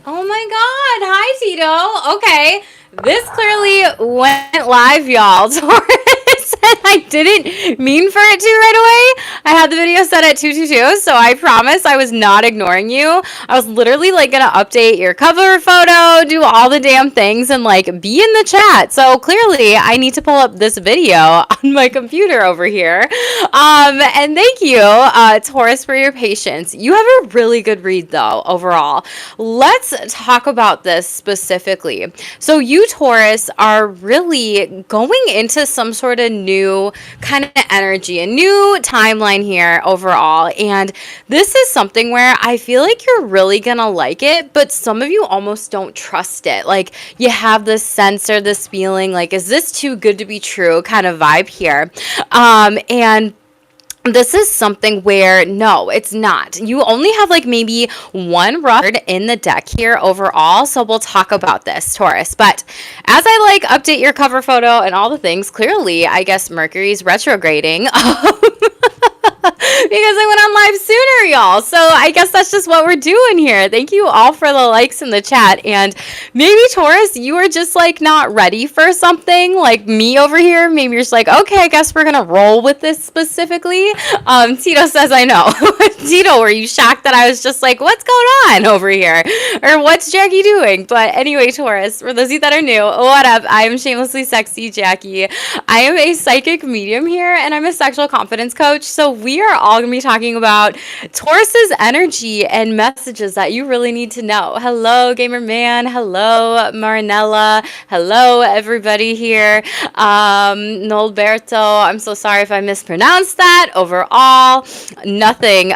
Oh my God. Hi, Tito. Okay. This clearly went live, y'all. Taurus, and I didn't mean for it to right away. I had the video set at 222, so I promise I was not ignoring you. I was literally like gonna update your cover photo, do all the damn things, and like be in the chat. So clearly, I need to pull up this video on my computer over here. And thank you, Taurus, for your patience. You have a really good read, though, overall. Let's talk about this specifically. So, you, Taurus, are really going into some sort of new kind of energy, a new timeline here overall. And this is something where I feel like you're really going to like it, but some of you almost don't trust it. Like, you have this sense or this feeling like, is this too good to be true kind of vibe here? And this is something where no, it's not. You only have like maybe one rough card in the deck here overall. So we'll talk about this, Taurus. But as I like update your cover photo and all the things, clearly, I guess Mercury's retrograding. Because I went on live sooner, y'all. So I guess that's just what we're doing here. Thank you all for the likes in the chat. And maybe, Taurus, you are just like not ready for something like me over here. Maybe you're just like, okay, I guess we're going to roll with this specifically. Tito says, I know. Tito, were you shocked that I was just like, what's going on over here? Or what's Jackie doing? But anyway, Taurus, for those of you that are new, what up? I am Shamelessly Sexy Jackie. I am a psychic medium here and I'm a sexual confidence coach. So we are all going to be talking about Taurus's energy and messages that you really need to know. Hello, Gamer Man. Hello, Marinella. Hello, everybody here. Nolberto, I'm so sorry if I mispronounced that. Overall, nothing.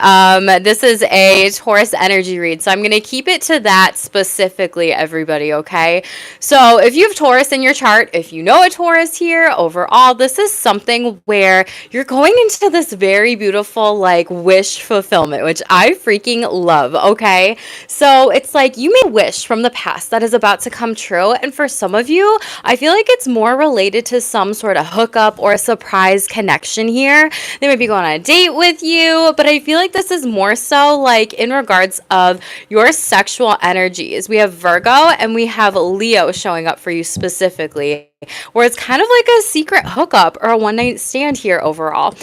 This is a Taurus energy read, so I'm going to keep it to that specifically, everybody, okay? So if you have Taurus in your chart, if you know a Taurus here, overall, this is something where you're going into this very beautiful like wish fulfillment, which I freaking love, okay? So it's like you made a wish from the past that is about to come true, and for some of you, I feel like it's more related to some sort of hookup or a surprise connection here. They might be going on a date with you, but I feel like this is more so like in regards of your sexual energies. We have Virgo and we have Leo showing up for you specifically, where it's kind of like a secret hookup or a one night stand here overall.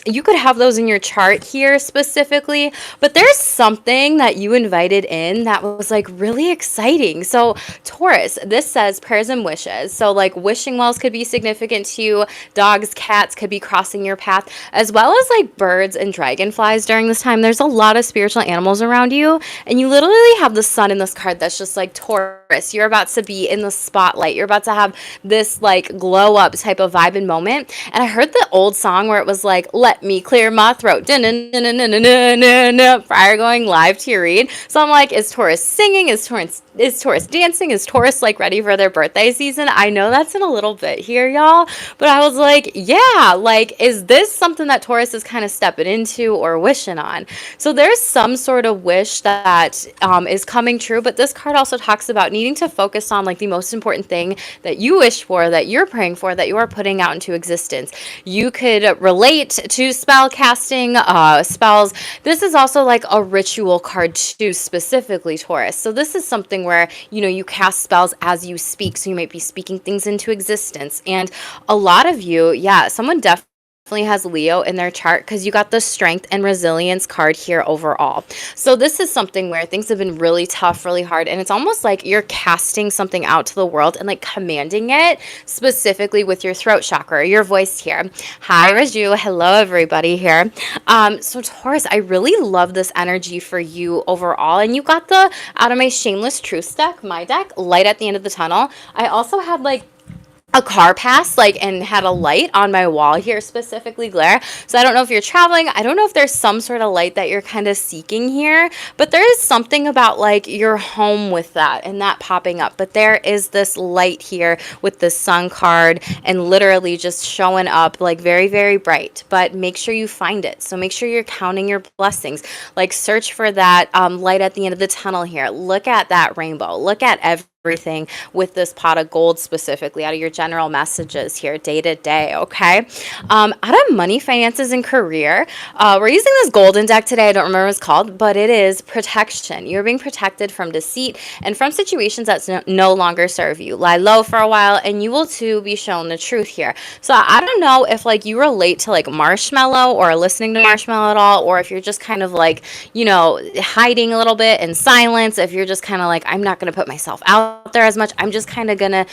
You could have those in your chart here specifically, but there's something that you invited in that was like really exciting. So Taurus, this says prayers and wishes. So like wishing wells could be significant to you. Dogs, cats could be crossing your path, as well as like birds and dragonflies during this time. There's a lot of spiritual animals around you, and you literally have the sun in this card that's just like Taurus. You're about to be in the spotlight. You're about to have this like glow up type of vibe and moment. And I heard the old song where it was like, let me clear my throat, prior going live to your read. So I'm like, is Taurus singing? Is Taurus dancing? Is Taurus like ready for their birthday season? I know that's in a little bit here, y'all, but I was like, yeah, like, is this something that Taurus is kind of stepping into or wishing on? So there's some sort of wish that is coming true, but this card also talks about needing to focus on like the most important thing that you wish for, that you're praying for, that you are putting out into existence. You could relate to spell casting, spells. This is also like a ritual card too, specifically Taurus. So this is something where, you know, you cast spells as you speak. So you might be speaking things into existence. And a lot of you, yeah, someone definitely has Leo in their chart because you got the strength and resilience card here overall. So this is something where things have been really tough, really hard, and it's almost like you're casting something out to the world and like commanding it specifically with your throat chakra, your voice here. Hi, Raju. Hello, everybody here. So Taurus, I really love this energy for you overall, and you got the out of my Shameless Truth deck, my deck, light at the end of the tunnel. I also had like a car pass like and had a light on my wall here, specifically glare. So I don't know if you're traveling, I don't know if there's some sort of light that you're kind of seeking here, but there is something about like your home with that and that popping up. But there is this light here with the sun card and literally just showing up like very, very bright. But make sure you find it. So make sure you're counting your blessings. Like search for that light at the end of the tunnel here. Look at that rainbow. Look at everything with this pot of gold, specifically out of your general messages here day to day. Okay. Out of money, finances, and career, we're using this golden deck today. I don't remember what it's called, but it is protection. You're being protected from deceit and from situations that no longer serve you. Lie low for a while and you will too be shown the truth here. So I don't know if like you relate to like Marshmallow or listening to Marshmallow at all, or if you're just kind of like, hiding a little bit in silence. If you're just kind of like, I'm not going to put myself out there as much. I'm just kind of going to,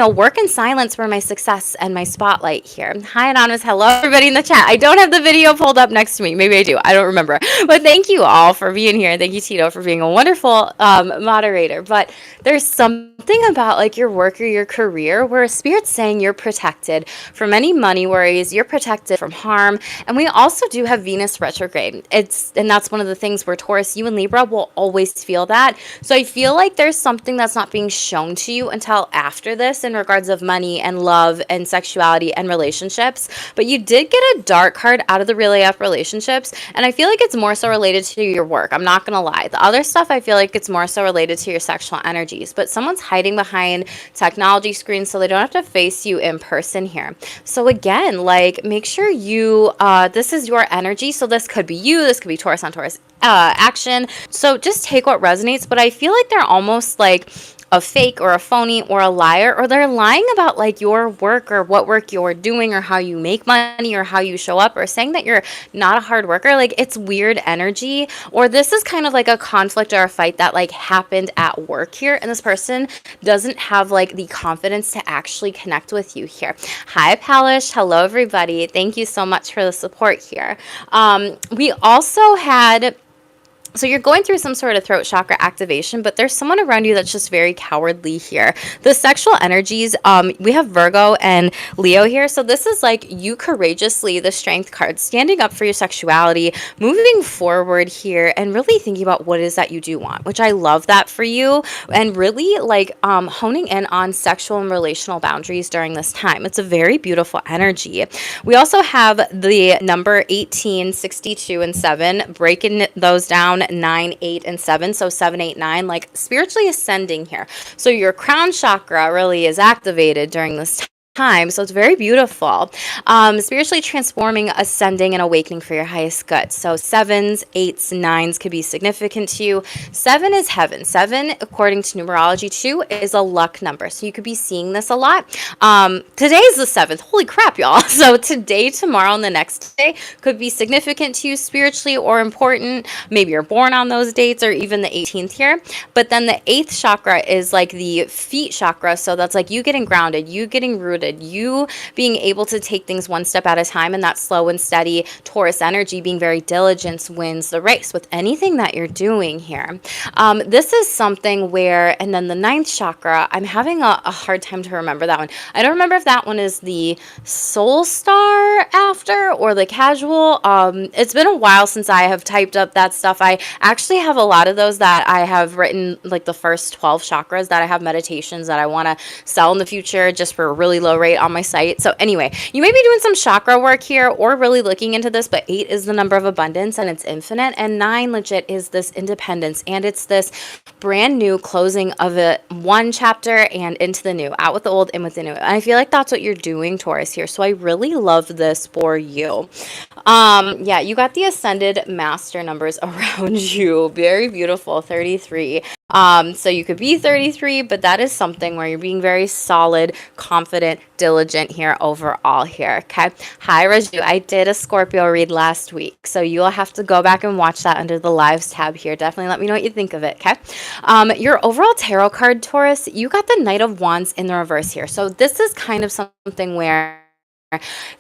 work in silence for my success and my spotlight here. Hi, Anonymous. Hello, everybody in the chat. I don't have the video pulled up next to me. Maybe I do. I don't remember. But thank you all for being here. Thank you, Tito, for being a wonderful moderator. But there's something about like your work or your career where Spirit's saying you're protected from any money worries. You're protected from harm. And we also do have Venus retrograde. And that's one of the things where Taurus, you and Libra will always feel that. So I feel like there's something that's not being shown to you until after this in regards of money and love and sexuality and relationships. But you did get a dark card out of the Relay Up relationships. And I feel like it's more so related to your work. I'm not going to lie. The other stuff, I feel like it's more so related to your sexual energies. But someone's hiding behind technology screens so they don't have to face you in person here. So again, like make sure you, this is your energy. So this could be you. This could be Taurus on Taurus action. So just take what resonates. But I feel like they're almost like a fake or a phony or a liar, or they're lying about like your work or what work you're doing or how you make money or how you show up, or saying that you're not a hard worker. Like it's weird energy, or this is kind of like a conflict or a fight that like happened at work here, and this person doesn't have like the confidence to actually connect with you here. Hi, Palish. Hello, everybody. Thank you so much for the support here. We also had, so you're going through some sort of throat chakra activation, but there's someone around you that's just very cowardly here. The sexual energies, we have Virgo and Leo here. So this is like you courageously, the strength card, standing up for your sexuality, moving forward here, and really thinking about what it is that you do want, which I love that for you. And really like honing in on sexual and relational boundaries during this time. It's a very beautiful energy. We also have the number 18, 62, and 7, breaking those down, 9, 8, and 7. So 7, 8, 9, like spiritually ascending here. So your crown chakra really is activated during this time. So it's very beautiful. Spiritually transforming, ascending, and awakening for your highest good. So 7s, 8s, 9s could be significant to you. 7 is heaven. 7, according to numerology, 2 is a luck number. So you could be seeing this a lot. Today is the 7th. Holy crap, y'all. So today, tomorrow, and the next day could be significant to you spiritually or important. Maybe you're born on those dates, or even the 18th here. But then the 8th chakra is like the feet chakra. So that's like you getting grounded, you getting rooted, you being able to take things one step at a time, and that slow and steady Taurus energy, being very diligent, wins the race with anything that you're doing here. This is something where, and then the 9th chakra, I'm having a hard time to remember that one. I don't remember if that one is the soul star after or the casual. It's been a while since I have typed up that stuff. I actually have a lot of those that I have written, like the first 12 chakras that I have meditations that I want to sell in the future just for a really low rate on my site. So anyway, you may be doing some chakra work here or really looking into this, but 8 is the number of abundance and it's infinite, and 9 legit is this independence, and it's this brand new closing of one chapter and into the new, out with the old, in with the new. And I feel like that's what you're doing, Taurus, here. So I really love this for you. Yeah, you got the ascended master numbers around you. Very beautiful. 33. So you could be 33, but that is something where you're being very solid, confident, diligent here overall here. Okay. Hi, Raju. I did a Scorpio read last week, so you'll have to go back and watch that under the lives tab here. Definitely let me know what you think of it. Okay. Your overall tarot card, Taurus, you got the Knight of Wands in the reverse here. So this is kind of something where,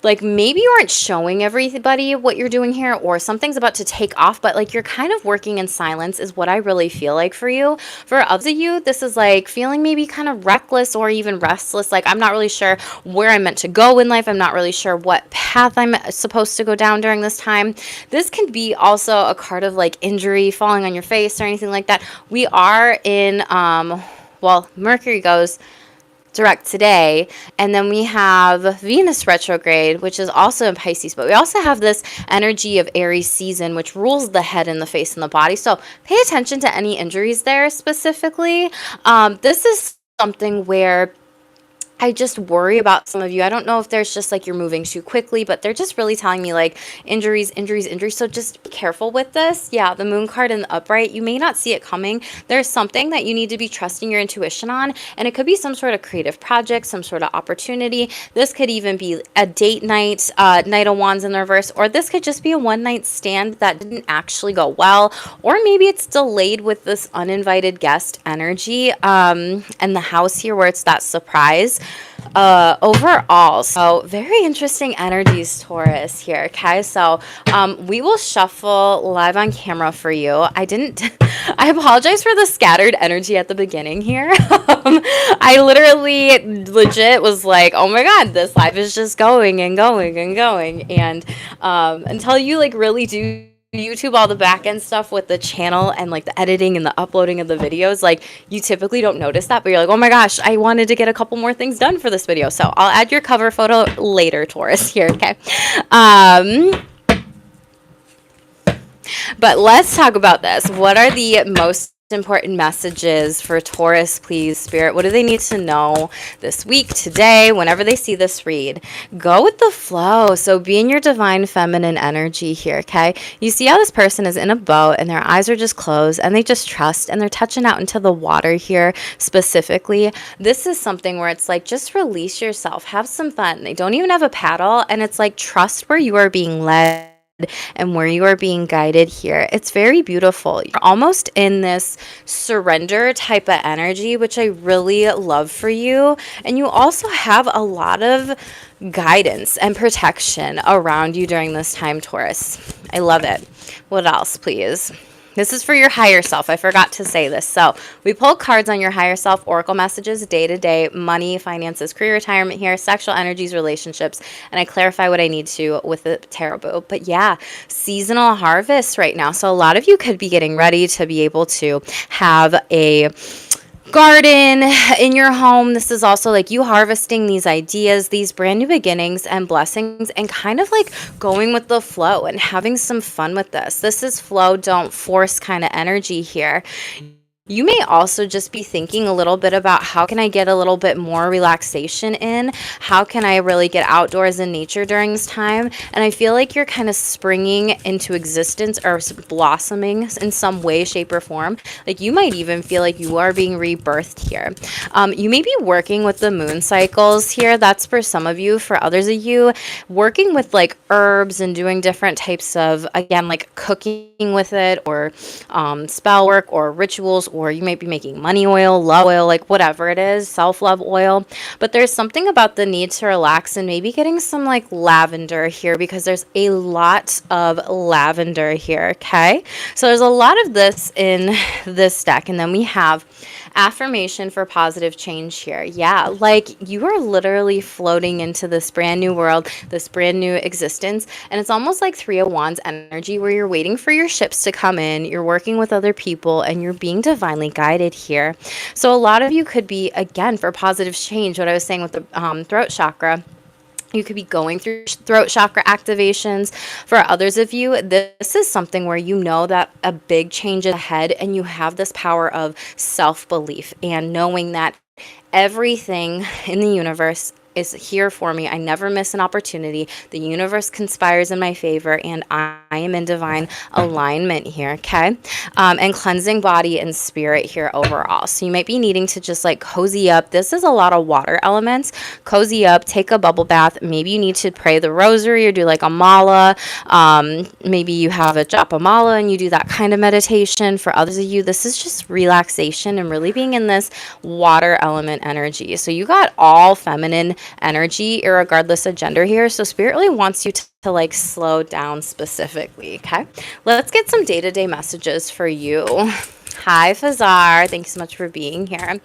like, maybe you aren't showing everybody what you're doing here, or something's about to take off, but like you're kind of working in silence is what I really feel like for you. For others of you, this is like feeling maybe kind of reckless or even restless. Like, I'm not really sure where I'm meant to go in life. I'm not really sure what path I'm supposed to go down during this time. This can be also a card of like injury, falling on your face or anything like that. We are in, well, Mercury goes direct today, and then we have Venus retrograde, which is also in Pisces, but we also have this energy of Aries season, which rules the head and the face and the body. So pay attention to any injuries there specifically. This is something where I just worry about some of you. I don't know if there's just like you're moving too quickly, but they're just really telling me like injuries, injuries, injuries. So just be careful with this. Yeah, the moon card in the upright, you may not see it coming. There's something that you need to be trusting your intuition on, and it could be some sort of creative project, some sort of opportunity. This could even be a date night, Knight of Wands in the reverse, or this could just be a one night stand that didn't actually go well, or maybe it's delayed with this uninvited guest energy, and the house here where it's that surprise overall. So very interesting energies, Taurus, here. Okay, so we will shuffle live on camera for you. I apologize for the scattered energy at the beginning here. I literally legit was like, oh my god, this live is just going and going and going, and until you like really do YouTube all the back end stuff with the channel and like the editing and the uploading of the videos, like you typically don't notice that, but you're like, oh my gosh, I wanted to get a couple more things done for this video. So I'll add your cover photo later, Taurus, here, okay? But let's talk about this. What are the most important messages for Taurus, please, Spirit? What do they need to know this week, today, whenever they see this read? Go with the flow. So be in your divine feminine energy here, okay? You see how this person is in a boat and their eyes are just closed and they just trust and they're touching out into the water here specifically. This is something where it's like, just release yourself, have some fun. They don't even have a paddle, and it's like, trust where you are being led and where you are being guided here. It's very beautiful. You're almost in this surrender type of energy, which I really love for you. And you also have a lot of guidance and protection around you during this time, Taurus. I love it. What else, please? This is for your higher self. I forgot to say this. So we pull cards on your higher self, oracle messages, day-to-day, money, finances, career, retirement here, sexual energies, relationships, and I clarify what I need to with the tarot. But yeah, seasonal harvest right now. So a lot of you could be getting ready to be able to have a garden in your home. This is also like you harvesting these ideas, these brand new beginnings and blessings, and kind of like going with the flow and having some fun with this. This is flow, don't force kind of energy here. You may also just be thinking a little bit about, how can I get a little bit more relaxation in? How can I really get outdoors in nature during this time? And I feel like you're kind of springing into existence or blossoming in some way, shape, or form. Like you might even feel like you are being rebirthed here. You may be working with the moon cycles here. That's for some of you. For others of you, working with like herbs and doing different types of, again, like cooking with it, or spell work or rituals, or you might be making money oil, love oil, like whatever it is, self-love oil. But there's something about the need to relax and maybe getting some like lavender here, because there's a lot of lavender here, okay? So there's a lot of this in this deck. And then we have affirmation for positive change here. Yeah, like you are literally floating into this brand new world, this brand new existence. And it's almost like Three of Wands energy, where you're waiting for your ships to come in, you're working with other people, and you're being divinely guided here. So a lot of you could be, again, for positive change, what I was saying with the throat chakra, you could be going through throat chakra activations. For others of you, this is something where you know that a big change is ahead, and you have this power of self-belief and knowing that everything in the universe is here for me. I never miss an opportunity. The universe conspires in my favor, and I am in divine alignment here, okay? And cleansing body and spirit here overall. So you might be needing to just like cozy up. This is a lot of water elements. Cozy up, take a bubble bath. Maybe you need to pray the rosary or do like a mala. Maybe you have a japa mala and you do that kind of meditation. For others of you, this is just relaxation and really being in this water element energy. So you got all feminine energy, irregardless of gender here. So spirit really wants you to like slow down specifically, okay? Let's get some day-to-day messages for you. Hi, Fazar. Thank you so much for being here.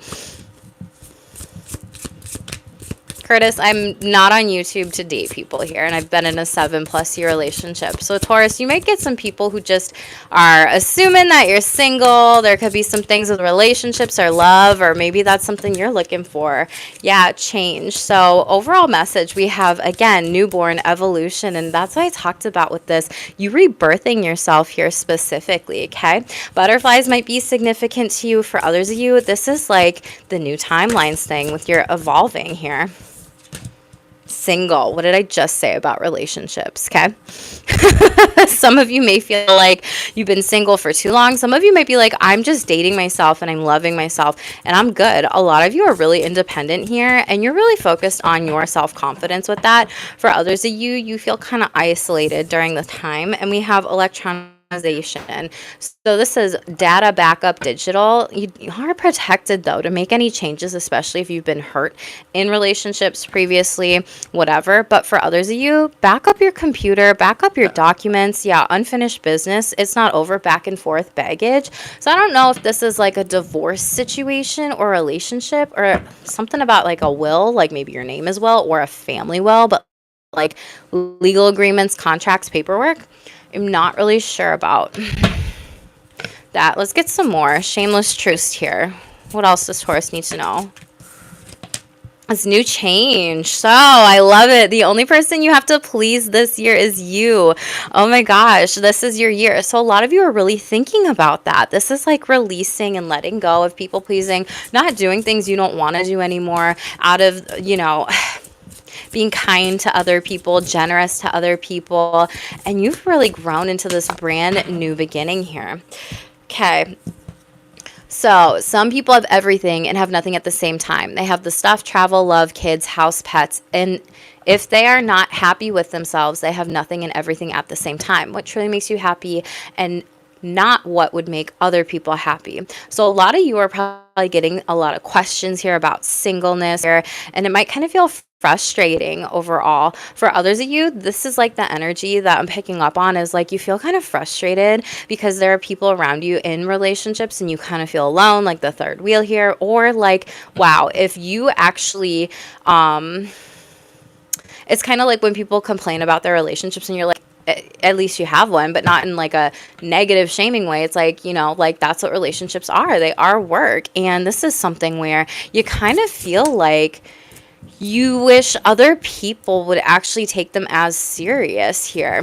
Curtis, I'm not on YouTube to date people here, and I've been in a 7+ year relationship. So Taurus, you might get some people who just are assuming that you're single. There could be some things with relationships or love, or maybe that's something you're looking for. Yeah, change. So overall message, we have, again, newborn, evolution, and that's what I talked about with this. You rebirthing yourself here specifically, okay? Butterflies might be significant to you. For others of you, this is like the new timelines thing with your evolving here. Single. What did I just say about relationships? Okay. Some of you may feel like you've been single for too long. Some of you might be like, I'm just dating myself and I'm loving myself and I'm good. A lot of you are really independent here and you're really focused on your self-confidence with that. For others of you, you feel kind of isolated during the time, and we have electronic. So this is data backup digital. You are protected though to make any changes, especially if you've been hurt in relationships previously, whatever. But for others of you, back up your computer, back up your documents. Yeah, unfinished business. It's not over, back and forth baggage. So I don't know if this is like a divorce situation or relationship or something about like a will, like maybe your name as well, or a family will, but like legal agreements, contracts, paperwork. I'm not really sure about that. Let's get some more shameless truths here. What else does Taurus need to know? It's new change. So I love it. The only person you have to please this year is you. Oh my gosh, this is your year. So a lot of you are really thinking about that. This is like releasing and letting go of people pleasing, not doing things you don't want to do anymore out of, being kind to other people, generous to other people, and you've really grown into this brand new beginning here. Okay. So some people have everything and have nothing at the same time. They have the stuff, travel, love, kids, house, pets, and if they are not happy with themselves, they have nothing and everything at the same time. What truly makes you happy and not what would make other people happy. So a lot of you are probably getting a lot of questions here about singleness here, and it might kind of feel frustrating overall. For others of you, this is like the energy that I'm picking up on is like you feel kind of frustrated because there are people around you in relationships and you kind of feel alone, like the third wheel here, or like, wow, if you actually, it's kind of like when people complain about their relationships and you're like, at least you have one, but not in like a negative shaming way. It's like, like that's what relationships are. They are work. And this is something where you kind of feel like you wish other people would actually take them as serious here.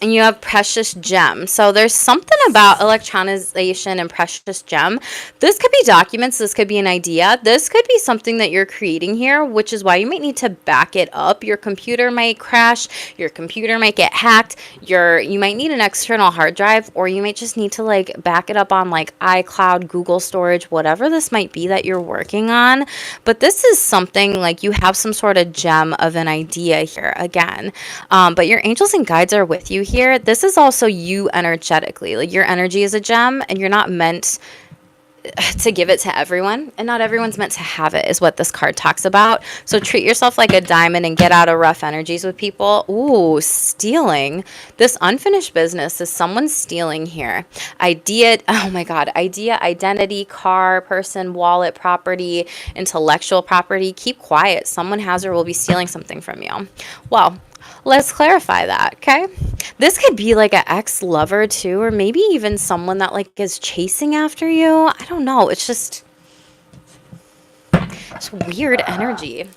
And you have precious gem. So there's something about electronization and precious gem. This could be documents. This could be an idea. This could be something that you're creating here, which is why you might need to back it up. Your computer might crash. Your computer might get hacked. You might need an external hard drive, or you might just need to like back it up on like iCloud, Google storage, whatever this might be that you're working on. But this is something like you have some sort of gem of an idea here again. But your angels and guides are with you here. This is also you energetically. Like your energy is a gem and you're not meant to give it to everyone, and not everyone's meant to have it, is what this card talks about. So treat yourself like a diamond and get out of rough energies with people. Ooh, stealing. This unfinished business is someone stealing here. Idea, oh my God, idea, identity, car, person, wallet, property, intellectual property. Keep quiet. Someone has or will be stealing something from you. Well, let's clarify that, okay? This could be like an ex-lover too, or maybe even someone that like is chasing after you. I don't know. It's weird energy.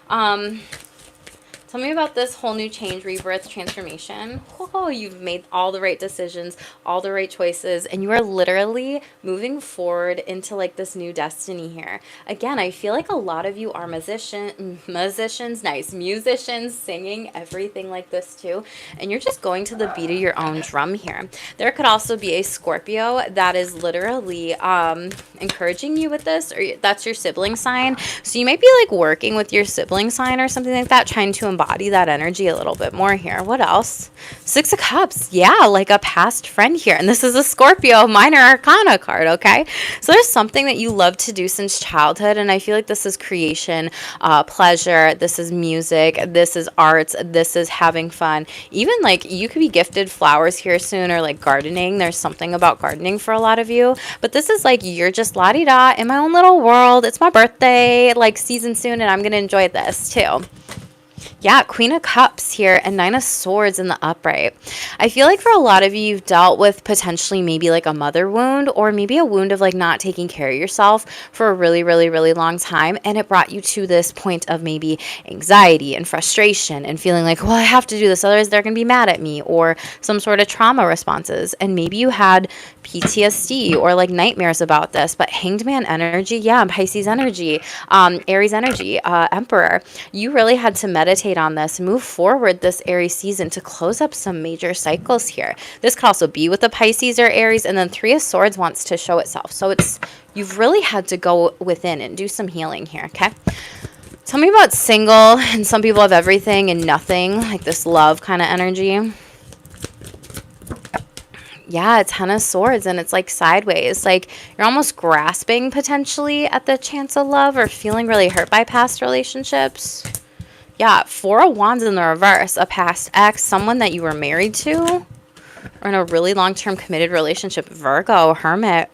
Tell me about this whole new change, rebirth, transformation. Oh, you've made all the right decisions, all the right choices, and you are literally moving forward into like this new destiny here. Again, I feel like a lot of you are musicians, nice, musicians, singing, everything like this too, and you're just going to the beat of your own drum here. There could also be a Scorpio that is literally encouraging you with this, or that's your sibling sign. So you might be like working with your sibling sign or something like that, trying to embody that energy a little bit more here. What else? Six of Cups. Yeah, like a past friend here. And this is a Scorpio minor arcana card, okay? So there's something that you love to do since childhood, and I feel like this is creation, pleasure, this is music, this is arts, this is having fun. Even like you could be gifted flowers here soon, or like gardening. There's something about gardening for a lot of you, but this is like you're just la-di-da in my own little world. It's my birthday like season soon, and I'm gonna enjoy this too. Yeah, Queen of Cups here and Nine of Swords in the upright. I feel like for a lot of you, you've dealt with potentially maybe like a mother wound, or maybe a wound of like not taking care of yourself for a really, really, really long time. And it brought you to this point of maybe anxiety and frustration and feeling like, well, I have to do this, otherwise they're going to be mad at me, or some sort of trauma responses. And maybe you had PTSD or like nightmares about this, but Hanged Man energy, yeah, Pisces energy, Aries energy, Emperor, you really had to meditate on this, move forward this Aries season to close up some major cycles here. This could also be with the Pisces or Aries, and then Three of Swords wants to show itself. So you've really had to go within and do some healing here, okay? Tell me about single, and some people have everything and nothing, like this love kind of energy. Yeah, Ten of Swords, and it's like sideways. Like you're almost grasping potentially at the chance of love, or feeling really hurt by past relationships. Yeah, Four of Wands in the reverse, a past ex, someone that you were married to, or in a really long-term committed relationship. Virgo, Hermit.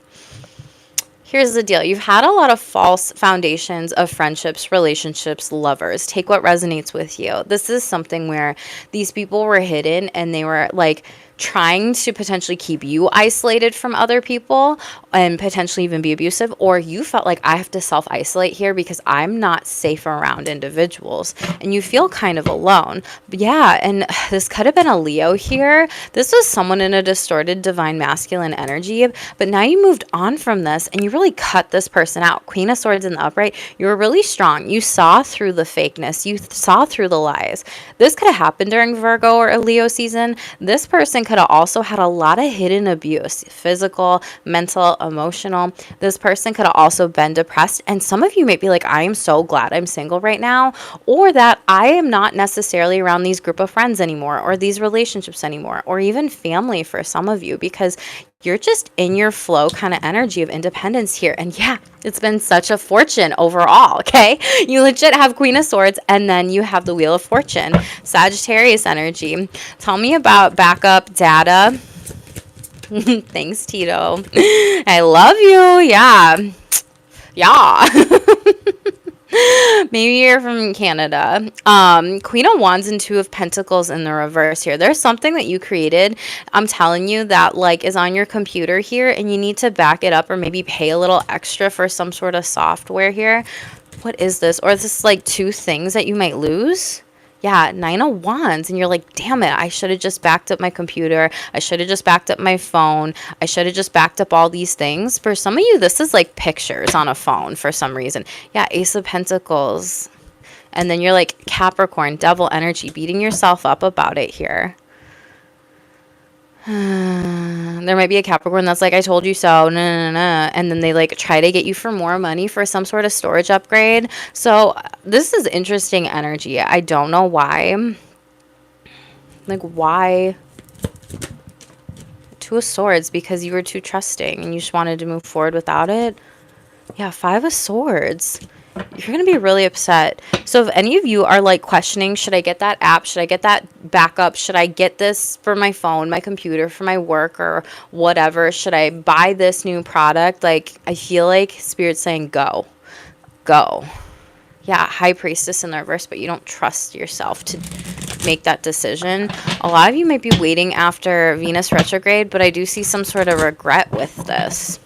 Here's the deal. You've had a lot of false foundations of friendships, relationships, lovers. Take what resonates with you. This is something where these people were hidden, and they were like trying to potentially keep you isolated from other people and potentially even be abusive, or you felt like I have to self-isolate here because I'm not safe around individuals, and you feel kind of alone. But yeah, and this could have been a Leo here. This was someone in a distorted divine masculine energy, but now you moved on from this and you really cut this person out. Queen of Swords in the upright, you were really strong. You saw through the fakeness. You saw through the lies. This could have happened during Virgo or a Leo season. This person could have also had a lot of hidden abuse, physical, mental, emotional. This person could have also been depressed. And some of you might be like, I am so glad I'm single right now, or that I am not necessarily around these group of friends anymore, or these relationships anymore, or even family for some of you, because you're just in your flow kind of energy of independence here. And yeah, it's been such a fortune overall, okay? You legit have Queen of Swords, and then you have the Wheel of Fortune. Sagittarius energy. Tell me about backup data. Thanks, Tito. I love you. Yeah. Yeah. Maybe you're from Canada. Queen of Wands and Two of Pentacles in the reverse here. There's something that you created, I'm telling you, that like is on your computer here, and you need to back it up, or maybe pay a little extra for some sort of software here. What is this? Or is this like two things that you might lose? Yeah, Nine of Wands, and you're like, damn it, I should have just backed up my computer. I should have just backed up my phone. I should have just backed up all these things. For some of you, this is like pictures on a phone for some reason. Yeah, Ace of Pentacles. And then you're like Capricorn, devil energy, beating yourself up about it here. There might be a Capricorn that's like, I told you so, and then they like try to get you for more money for some sort of storage upgrade. So this is interesting energy. I don't know why. Like, why? Two of Swords, because you were too trusting and you just wanted to move forward without it. Yeah, Five of Swords. You're going to be really upset. So if any of you are like questioning, should I get that app? Should I get that backup? Should I get this for my phone, my computer, for my work, or whatever? Should I buy this new product? Like, I feel like Spirit's saying go. Go. Yeah, High Priestess in the reverse, but you don't trust yourself to make that decision. A lot of you might be waiting after Venus retrograde, but I do see some sort of regret with this.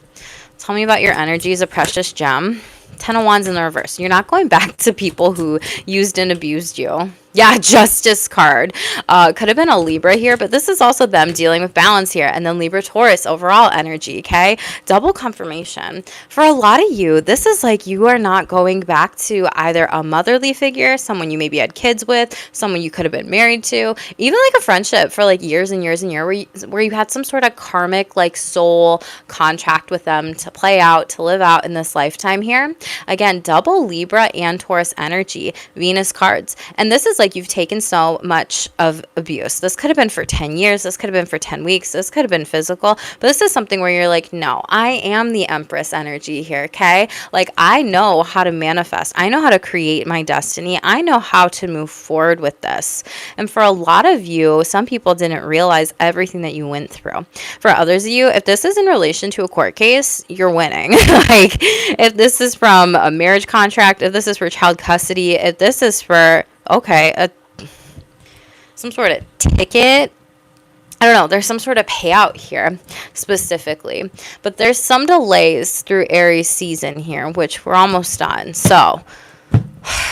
Tell me about your energy as a precious gem. Ten of Wands in the reverse. You're not going back to people who used and abused you. Yeah, Justice card. Could have been a Libra here, but this is also them dealing with balance here. And then Libra, Taurus, overall energy, okay? Double confirmation. For a lot of you, this is like you are not going back to either a motherly figure, someone you maybe had kids with, someone you could have been married to, even like a friendship for like years and years and years where you had some sort of karmic like soul contract with them to play out, to live out in this lifetime here. Again, double Libra and Taurus energy, Venus cards. And this is like like you've taken so much of abuse. This could have been for 10 years. This could have been for 10 weeks. This could have been physical. But this is something where you're like, no, I am the Empress energy here, okay? Like, I know how to manifest. I know how to create my destiny. I know how to move forward with this. And for a lot of you, some people didn't realize everything that you went through. For others of you, if this is in relation to a court case, you're winning. Like, if this is from a marriage contract, if this is for child custody, if this is for, okay, some sort of ticket, I don't know, there's some sort of payout here specifically. But there's some delays through Aries season here, which we're almost done. So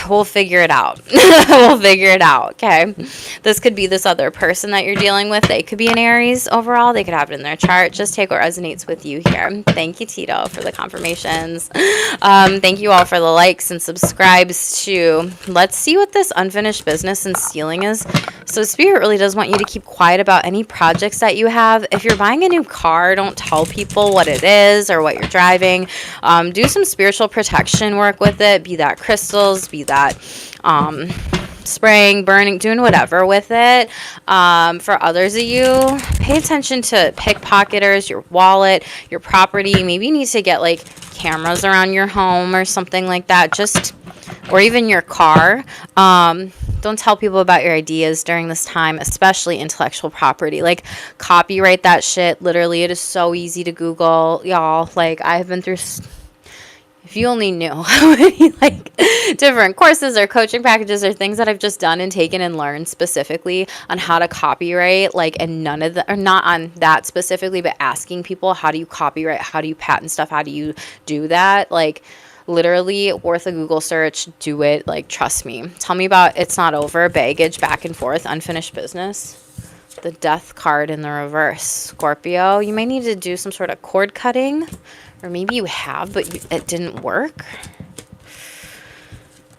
we'll figure it out. We'll figure it out, okay? This could be this other person that you're dealing with. They could be an Aries overall. They could have it in their chart. Just take what resonates with you here. Thank you, Tito, for the confirmations. Thank you all for the likes and subscribes too. Let's see what this unfinished business and stealing is. So Spirit really does want you to keep quiet about any projects that you have. If you're buying a new car, don't tell people what it is or what you're driving. Do some spiritual protection work with it, be that crystals, be that spraying, burning, doing whatever with it. For others of you, pay attention to pickpocketers, your wallet, your property. Maybe you need to get like cameras around your home or something like that, just, or even your car. Don't tell people about your ideas during this time, especially intellectual property. Like, copyright that shit. Literally, it is so easy to Google, y'all. Like, I have been through, if you only knew how many like different courses or coaching packages or things that I've just done and taken and learned specifically on how to copyright, like, and none of the, or not on that specifically, but asking people, how do you copyright? How do you patent stuff? How do you do that? Like, literally worth a Google search. Do it. Like, trust me. Tell me about it's not over. Baggage, back and forth, unfinished business. The Death card in the reverse. Scorpio, you may need to do some sort of cord cutting, or maybe you have, but it didn't work.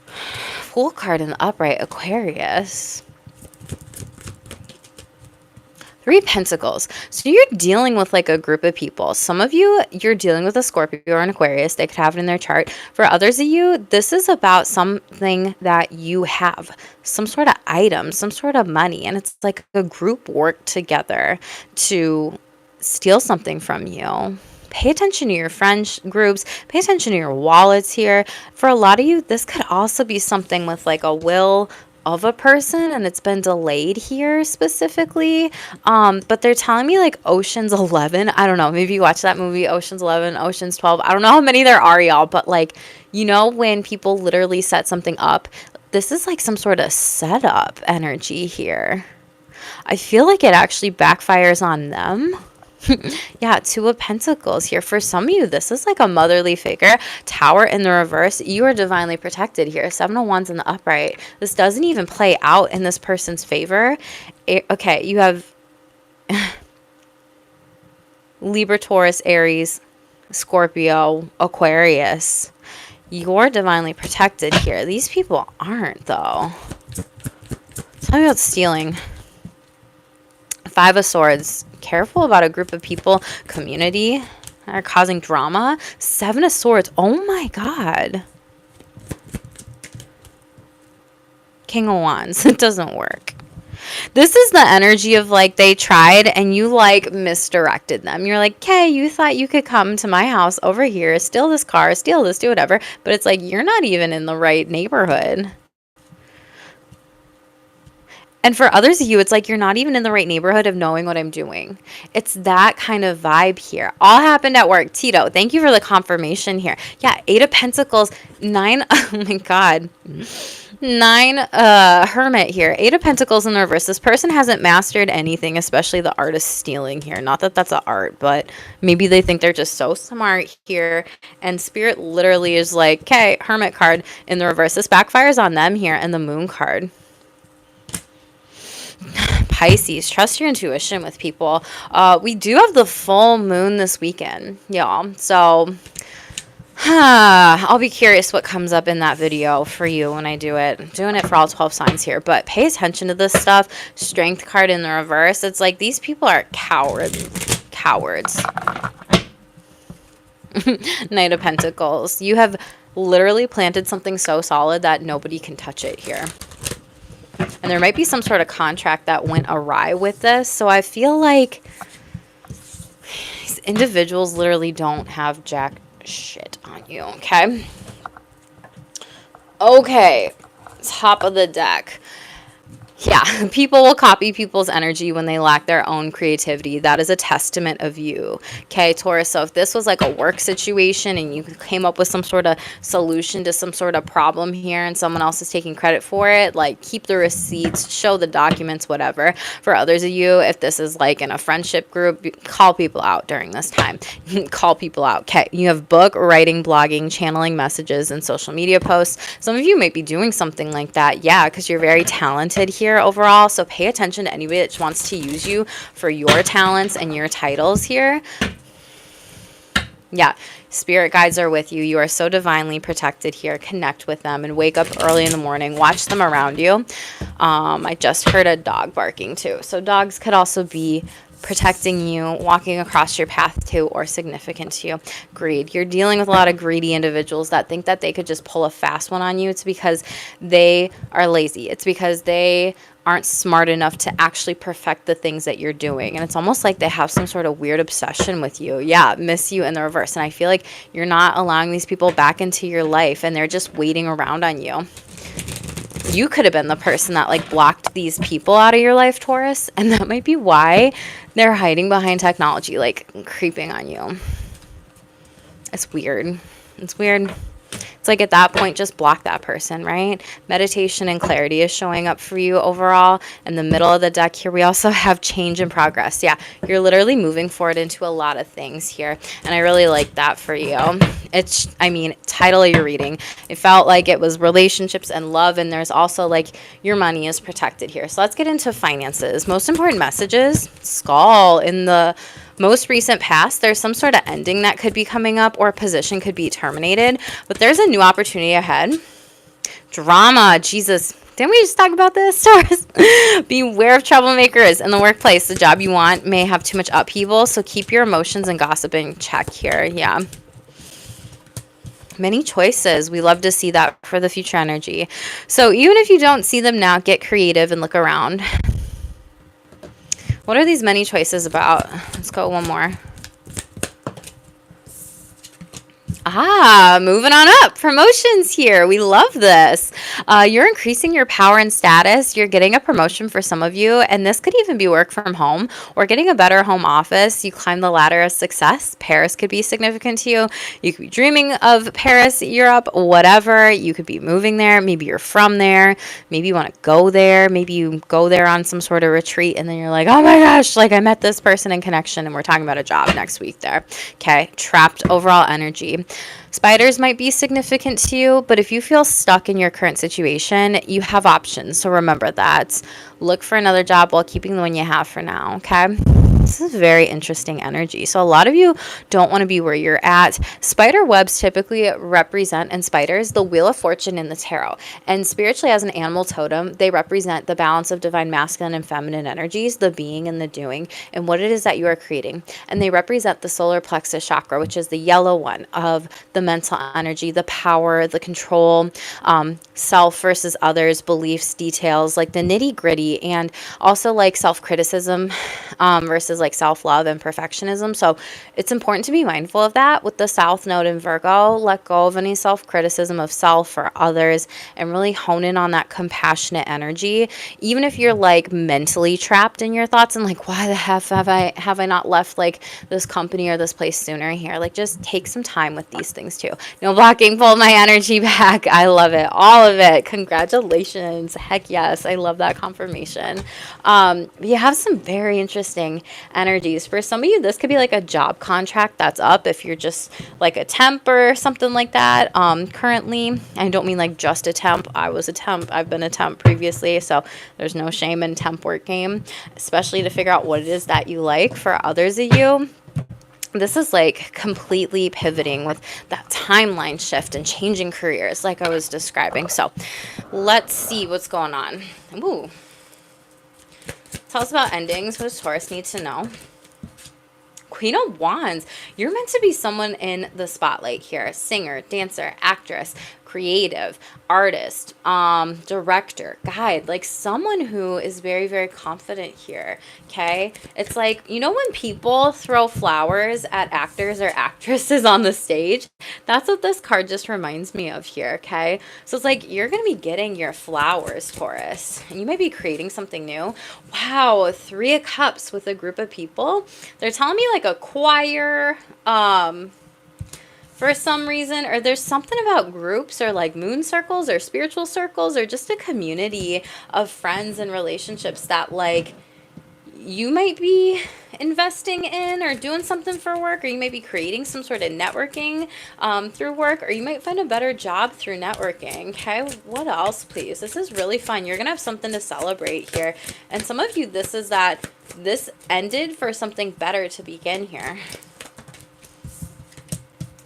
Fool card in the upright. Aquarius. Three Pentacles. So you're dealing with like a group of people. Some of you, you're dealing with a Scorpio or an Aquarius. They could have it in their chart. For others of you, this is about something that you have. Some sort of item, some sort of money. And it's like a group work together to steal something from you. Pay attention to your friends groups. Pay attention to your wallets here. For a lot of you, this could also be something with like a will of a person, and it's been delayed here specifically. But they're telling me like Ocean's 11. I don't know. Maybe you watch that movie, Ocean's 11, Ocean's 12. I don't know how many there are, y'all. But like, you know, when people literally set something up, this is like some sort of setup energy here. I feel like it actually backfires on them. Yeah, Two of Pentacles here. For some of you, this is like a motherly figure. Tower in the reverse. You are divinely protected here. Seven of Wands in the upright. This doesn't even play out in this person's favor. Okay, you have Libra, Taurus, Aries, Scorpio, Aquarius. You're divinely protected here. These people aren't, though. Tell me about stealing. Five of Swords. Careful about a group of people, community, that are causing drama. Seven of Swords. Oh my God. King of Wands. It doesn't work. This is the energy of like they tried and you like misdirected them. You're like, okay, you thought you could come to my house over here, steal this car, steal this, do whatever. But it's like, you're not even in the right neighborhood. And for others of you, it's like you're not even in the right neighborhood of knowing what I'm doing. It's that kind of vibe here. All happened at work. Tito, thank you for the confirmation here. Yeah, Eight of Pentacles, Nine, oh my God. Nine, Hermit here. Eight of Pentacles in the reverse. This person hasn't mastered anything, especially the artist stealing here. Not that that's an art, but maybe they think they're just so smart here. And Spirit literally is like, okay, Hermit card in the reverse. This backfires on them here. And the Moon card. Pisces, trust your intuition with people. We do have the full moon this weekend, y'all. So I'll be curious what comes up in that video for you when I do it. I'm doing it for all 12 signs here, but pay attention to this stuff. Strength card in the reverse. It's like these people are cowards. Knight of Pentacles. You have literally planted something so solid that nobody can touch it here. And there might be some sort of contract that went awry with this. So I feel like these individuals literally don't have jack shit on you, okay? Okay, top of the deck. Yeah, people will copy people's energy when they lack their own creativity. That is a testament of you. Okay, Taurus. So if this was like a work situation and you came up with some sort of solution to some sort of problem here and someone else is taking credit for it, like keep the receipts, show the documents, whatever. For others of you, if this is like in a friendship group, call people out during this time. Call people out. Okay, you have book, writing, blogging, channeling messages, and social media posts. Some of you might be doing something like that. Yeah, because you're very talented here overall, so pay attention to anybody that wants to use you for your talents and your titles here. Yeah, spirit guides are with you. You are so divinely protected here. Connect with them and wake up early in the morning. Watch them around you. I just heard a dog barking too, so dogs could also be protecting you, walking across your path too, or significant to you. Greed. You're dealing with a lot of greedy individuals that think that they could just pull a fast one on you. It's because they are lazy. It's because they aren't smart enough to actually perfect the things that you're doing. And it's almost like they have some sort of weird obsession with you. Yeah, miss you in the reverse. And I feel like you're not allowing these people back into your life and they're just waiting around on you. You could have been the person that like blocked these people out of your life, Taurus, and that might be why they're hiding behind technology, like creeping on you. It's weird. It's weird. It's like at that point, just block that person, right? Meditation and clarity is showing up for you overall. In the middle of the deck here, we also have change and progress. Yeah, you're literally moving forward into a lot of things here. And I really like that for you. It's, I mean, title of your reading. It felt like it was relationships and love. And there's also like your money is protected here. So let's get into finances. Most important messages, skull in the most recent past, there's some sort of ending that could be coming up or a position could be terminated, but there's a new opportunity ahead. Drama, Jesus. Didn't we just talk about this, Taurus? Beware of troublemakers in the workplace. The job you want may have too much upheaval, so keep your emotions and gossip in check here. Yeah. Many choices. We love to see that for the future energy. So even if you don't see them now, get creative and look around. What are these many choices about? Let's go one more. Ah, moving on up. Promotions here. We love this. You're increasing your power and status. You're getting a promotion for some of you, and this could even be work from home or getting a better home office. You climb the ladder of success. Paris could be significant to you. You could be dreaming of Paris, Europe, whatever. You could be moving there. Maybe you're from there. Maybe you want to go there. Maybe you go there on some sort of retreat, and then you're like, oh my gosh, like I met this person in connection, and we're talking about a job next week there. Okay, trapped overall energy. Spiders might be significant to you, but if you feel stuck in your current situation, you have options. So remember that. Look for another job while keeping the one you have for now, okay? This is very interesting energy. So a lot of you don't want to be where you're at. Spider webs typically represent, and spiders, the Wheel of Fortune in the tarot. And spiritually, as an animal totem, they represent the balance of divine masculine and feminine energies, the being and the doing, and what it is that you are creating. And they represent the solar plexus chakra, which is the yellow one of the mental energy, the power, the control, self versus others, beliefs, details, like the nitty gritty, and also like self-criticism versus like self-love and perfectionism. So it's important to be mindful of that. With the South Node in Virgo, let go of any self-criticism of self or others and really hone in on that compassionate energy. Even if you're like mentally trapped in your thoughts and like, why the heck have I not left like this company or this place sooner here? Like just take some time with these things too. No blocking, pull my energy back. I love it. All of it. Congratulations. Heck yes. I love that confirmation. You have some very interesting energies. For some of you, this could be like a job contract that's up if you're just like a temp or something like that. Currently, I don't mean like just a temp. I was a temp. I've been a temp previously, so there's no shame in temp work game, especially to figure out what it is that you like. For others of you, this is like completely pivoting with that timeline shift and changing careers like I was describing. So let's see what's going on. Ooh. Tell us about endings. What does Taurus need to know? Queen of Wands. You're meant to be someone in the spotlight here. Singer, dancer, actress. creative, artist, director, guide, like someone who is very, very confident here. Okay. It's like, you know, when people throw flowers at actors or actresses on the stage, that's what this card just reminds me of here. Okay. So it's like, you're going to be getting your flowers, Taurus, and you might be creating something new. Wow. 3 of Cups with a group of people. They're telling me like a choir, for some reason, or there's something about groups or like moon circles or spiritual circles or just a community of friends and relationships that like you might be investing in or doing something for work, or you might be creating some sort of networking through work, or you might find a better job through networking. Okay, what else, please? This is really fun. You're gonna have something to celebrate here, and some of you, this is that this ended for something better to begin here.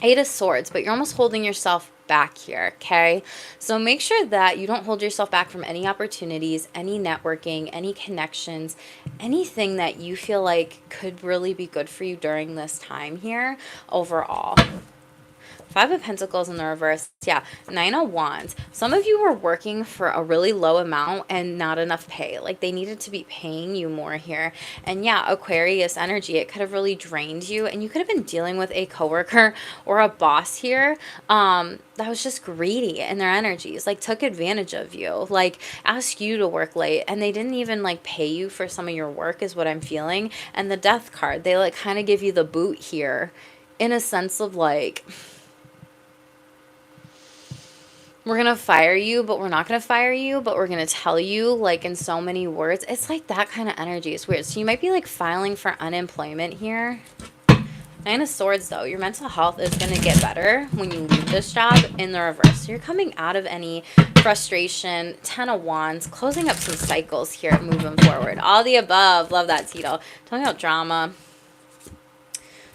8 of Swords, but you're almost holding yourself back here, okay? So make sure that you don't hold yourself back from any opportunities, any networking, any connections, anything that you feel like could really be good for you during this time here overall. 5 of Pentacles in the reverse. Yeah, 9 of Wands. Some of you were working for a really low amount and not enough pay. Like they needed to be paying you more here. And yeah, Aquarius energy, it could have really drained you. And you could have been dealing with a coworker or a boss here that was just greedy in their energies, like took advantage of you, like asked you to work late. And they didn't even like pay you for some of your work is what I'm feeling. And the Death card, they like kind of give you the boot here in a sense of like, we're going to fire you, but we're not going to fire you, but we're going to tell you like in so many words. It's like that kind of energy. It's weird. So you might be like filing for unemployment here. 9 of Swords though, your mental health is going to get better when you leave this job in the reverse. So you're coming out of any frustration. 10 of Wands, closing up some cycles here, moving forward. All the above. Love that, Tito. Talking about drama.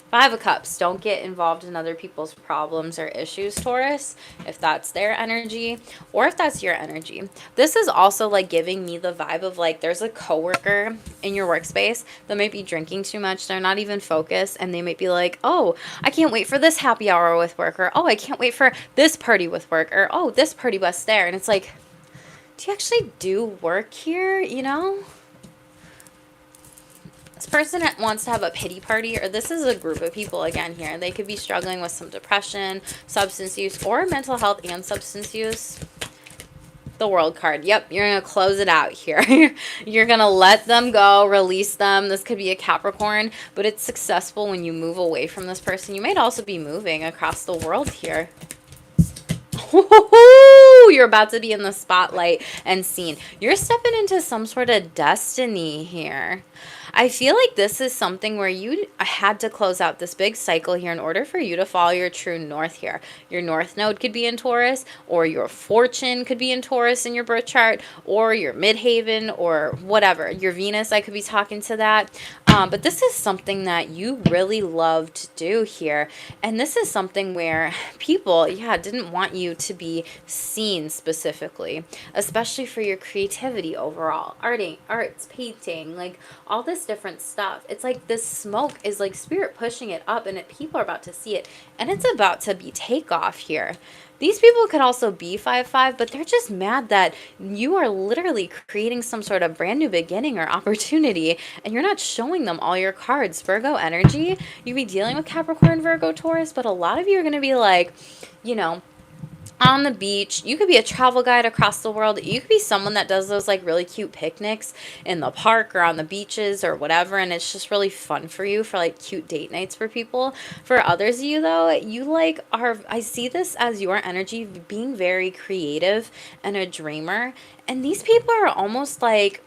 5 of Cups, don't get involved in other people's problems or issues, Taurus, if that's their energy or if that's your energy. This is also like giving me the vibe of like there's a coworker in your workspace that might be drinking too much. They're not even focused and they might be like, oh, I can't wait for this happy hour with work, or oh, I can't wait for this party with work, or oh, this party bus there. And it's like, do you actually do work here, you know? This person wants to have a pity party, or this is a group of people again here. They could be struggling with some depression, substance use, or mental health and substance use. The World card. Yep, you're going to close it out here. You're going to let them go, release them. This could be a Capricorn, but it's successful when you move away from this person. You might also be moving across the world here. You're about to be in the spotlight and seen. You're stepping into some sort of destiny here. I feel like this is something where you had to close out this big cycle here in order for you to follow your true north here. Your north node could be in Taurus, or your fortune could be in Taurus in your birth chart, or your midhaven, or whatever. Your Venus, I could be talking to that. But this is something that you really love to do here. And this is something where people, yeah, didn't want you to be seen specifically, especially for your creativity overall. Arts, painting, like all this different stuff. It's like this smoke is like spirit pushing it up, and people are about to see it. And it's about to be takeoff here. These people could also be 5-5, but they're just mad that you are literally creating some sort of brand new beginning or opportunity, and you're not showing them all your cards. Virgo energy, you'd be dealing with Capricorn, Virgo, Taurus, but a lot of you are going to be like, you know, on the beach. You could be a travel guide across the world. You could be someone that does those like really cute picnics in the park or on the beaches or whatever, and it's just really fun for you for like cute date nights for people. For others of you though, you like are, I see this as your energy being very creative and a dreamer, and these people are almost like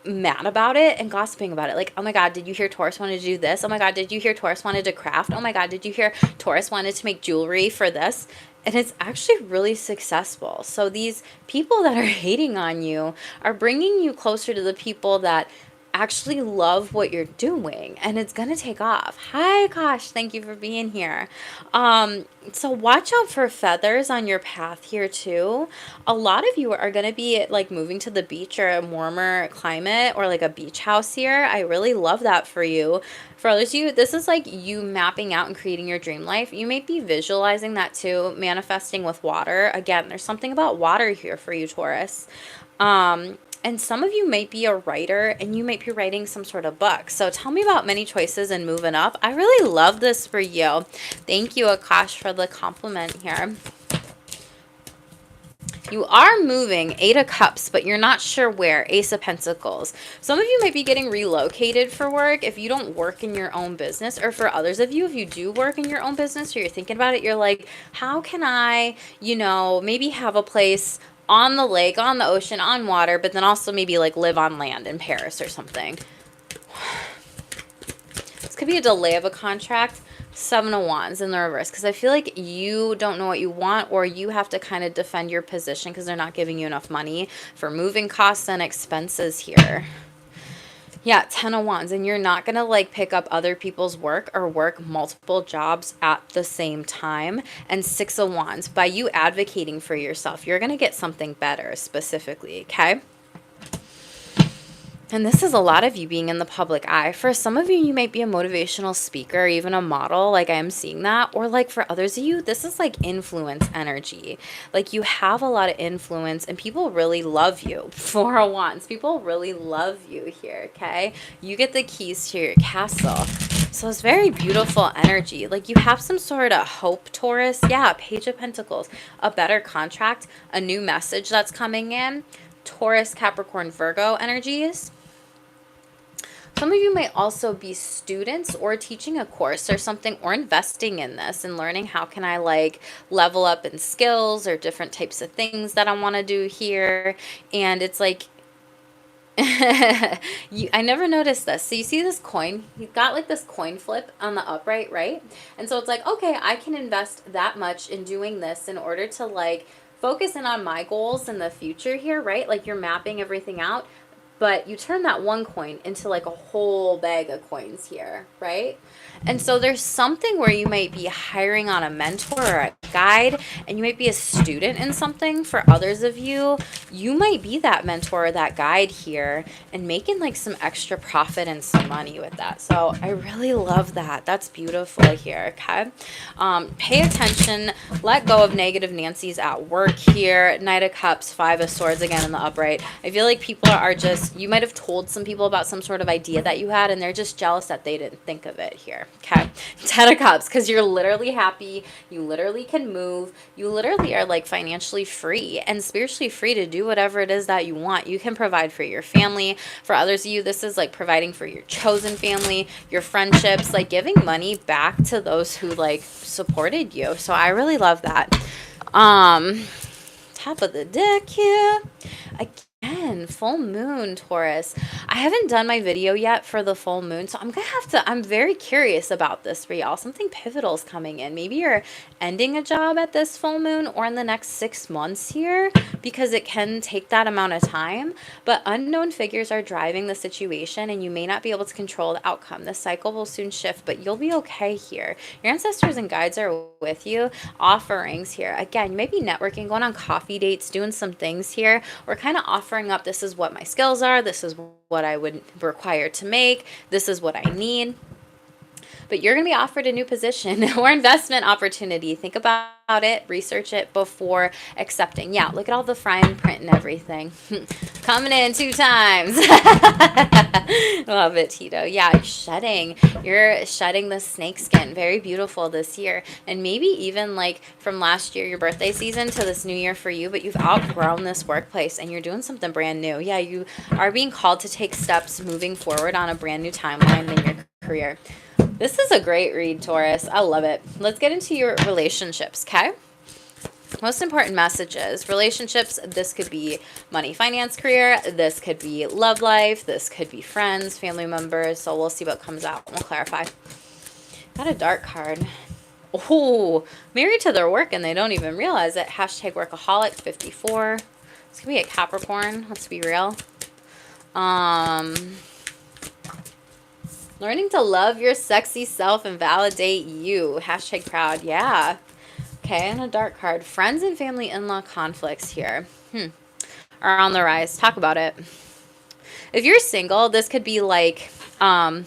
mad about it and gossiping about it. Like, oh my God, did you hear Taurus wanted to do this? Oh my God, did you hear Taurus wanted to craft? Oh my God, did you hear Taurus wanted to make jewelry for this? And it's actually really successful. So these people that are hating on you are bringing you closer to the people that actually love what you're doing and it's gonna take off. Hi Kosh, thank you for being here. So watch out for feathers on your path here too. A lot of you are gonna be like moving to the beach or a warmer climate or like a beach house here. I really love that for you. For others of you, this is like you mapping out and creating your dream life. You may be visualizing that too, manifesting with water. Again, there's something about water here for you, Taurus. And some of you might be a writer and you might be writing some sort of book. So tell me about many choices and moving up. I really love this for you. Thank you, Akash, for the compliment here. You are moving, Eight of Cups, but you're not sure where, Ace of Pentacles. Some of you might be getting relocated for work if you don't work in your own business, or for others of you, if you do work in your own business or you're thinking about it, you're like, how can I, you know, maybe have a place on the lake, on the ocean, on water, but then also maybe like live on land in Paris or something. This could be a delay of a contract. Seven of Wands in the reverse, because I feel like you don't know what you want, or you have to kind of defend your position because they're not giving you enough money for moving costs and expenses here. Yeah, 10 of Wands, and you're not going to like pick up other people's work or work multiple jobs at the same time. And 6 of Wands, by you advocating for yourself, you're going to get something better specifically, okay? And this is a lot of you being in the public eye. For some of you, you might be a motivational speaker, or even a model, like I am seeing that. Or like for others of you, this is like influence energy. Like you have a lot of influence and people really love you. 4 of Wands, people really love you here, okay? You get the keys to your castle. So it's very beautiful energy. Like you have some sort of hope, Taurus. Yeah, Page of Pentacles, a better contract, a new message that's coming in. Taurus, Capricorn, Virgo energies. Some of you might also be students or teaching a course or something, or investing in this and learning how can I like level up in skills or different types of things that I want to do here. And it's like, I never noticed this. So you see this coin? You've got like this coin flip on the upright, right? And so it's like, okay, I can invest that much in doing this in order to like focus in on my goals in the future here, right? Like you're mapping everything out. But you turn that one coin into like a whole bag of coins here, right? And so there's something where you might be hiring on a mentor or a guide, and you might be a student in something. For others of you, you might be that mentor or that guide here and making like some extra profit and some money with that. So I really love that. That's beautiful here, okay? Pay attention. Let go of negative Nancy's at work here. Knight of Cups, 5 of Swords again in the upright. I feel like people are just, you might have told some people about some sort of idea that you had, and they're just jealous that they didn't think of it here. Okay, 10 of Cups, because you're literally happy. You literally can move. You literally are like financially free and spiritually free to do whatever it is that you want. You can provide for your family. For others of you, this is like providing for your chosen family, your friendships, like giving money back to those who like supported you. So I really love that. Top of the deck here. Again, full moon, Taurus. I haven't done my video yet for the full moon, so I'm gonna have to, I'm very curious about this for y'all. Something pivotal is coming in. Maybe you're ending a job at this full moon or in the next 6 months here, because it can take that amount of time. But unknown figures are driving the situation, and you may not be able to control the outcome. The cycle will soon shift, but you'll be okay here. Your ancestors and guides are with you. Offerings here. Again, you might be networking, going on coffee dates, doing some things here, or kind of offering up, this is what my skills are, this is what I would require to make, this is what I need. But you're going to be offered a new position or investment opportunity. Think about it, research it before accepting. Yeah, look at all the fine print and everything. Coming in 2 times. Love it, Tito. Yeah, you're shedding the snake skin. Very beautiful this year. And maybe even like from last year, your birthday season, to this new year for you, but you've outgrown this workplace and you're doing something brand new. Yeah, you are being called to take steps moving forward on a brand new timeline in your career. This is a great read, Taurus. I love it. Let's get into your relationships, okay? Most important messages. Relationships, this could be money, finance, career. This could be love life. This could be friends, family members. So we'll see what comes out. We'll clarify. Got a dark card. Oh, married to their work and they don't even realize it. Hashtag workaholic 54. This could be a Capricorn. Let's be real. Learning to love your sexy self and validate you. Hashtag proud. Yeah. Okay, and a dark card. Friends and family in-law conflicts here. Are on the rise. Talk about it. If you're single, this could be like a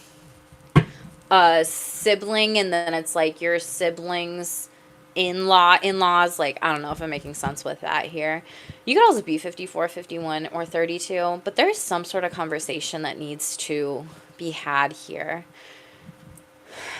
sibling, and then it's like your siblings in-laws, like, I don't know if I'm making sense with that here. You could also be 54, 51, or 32, but there's some sort of conversation that needs to be had here.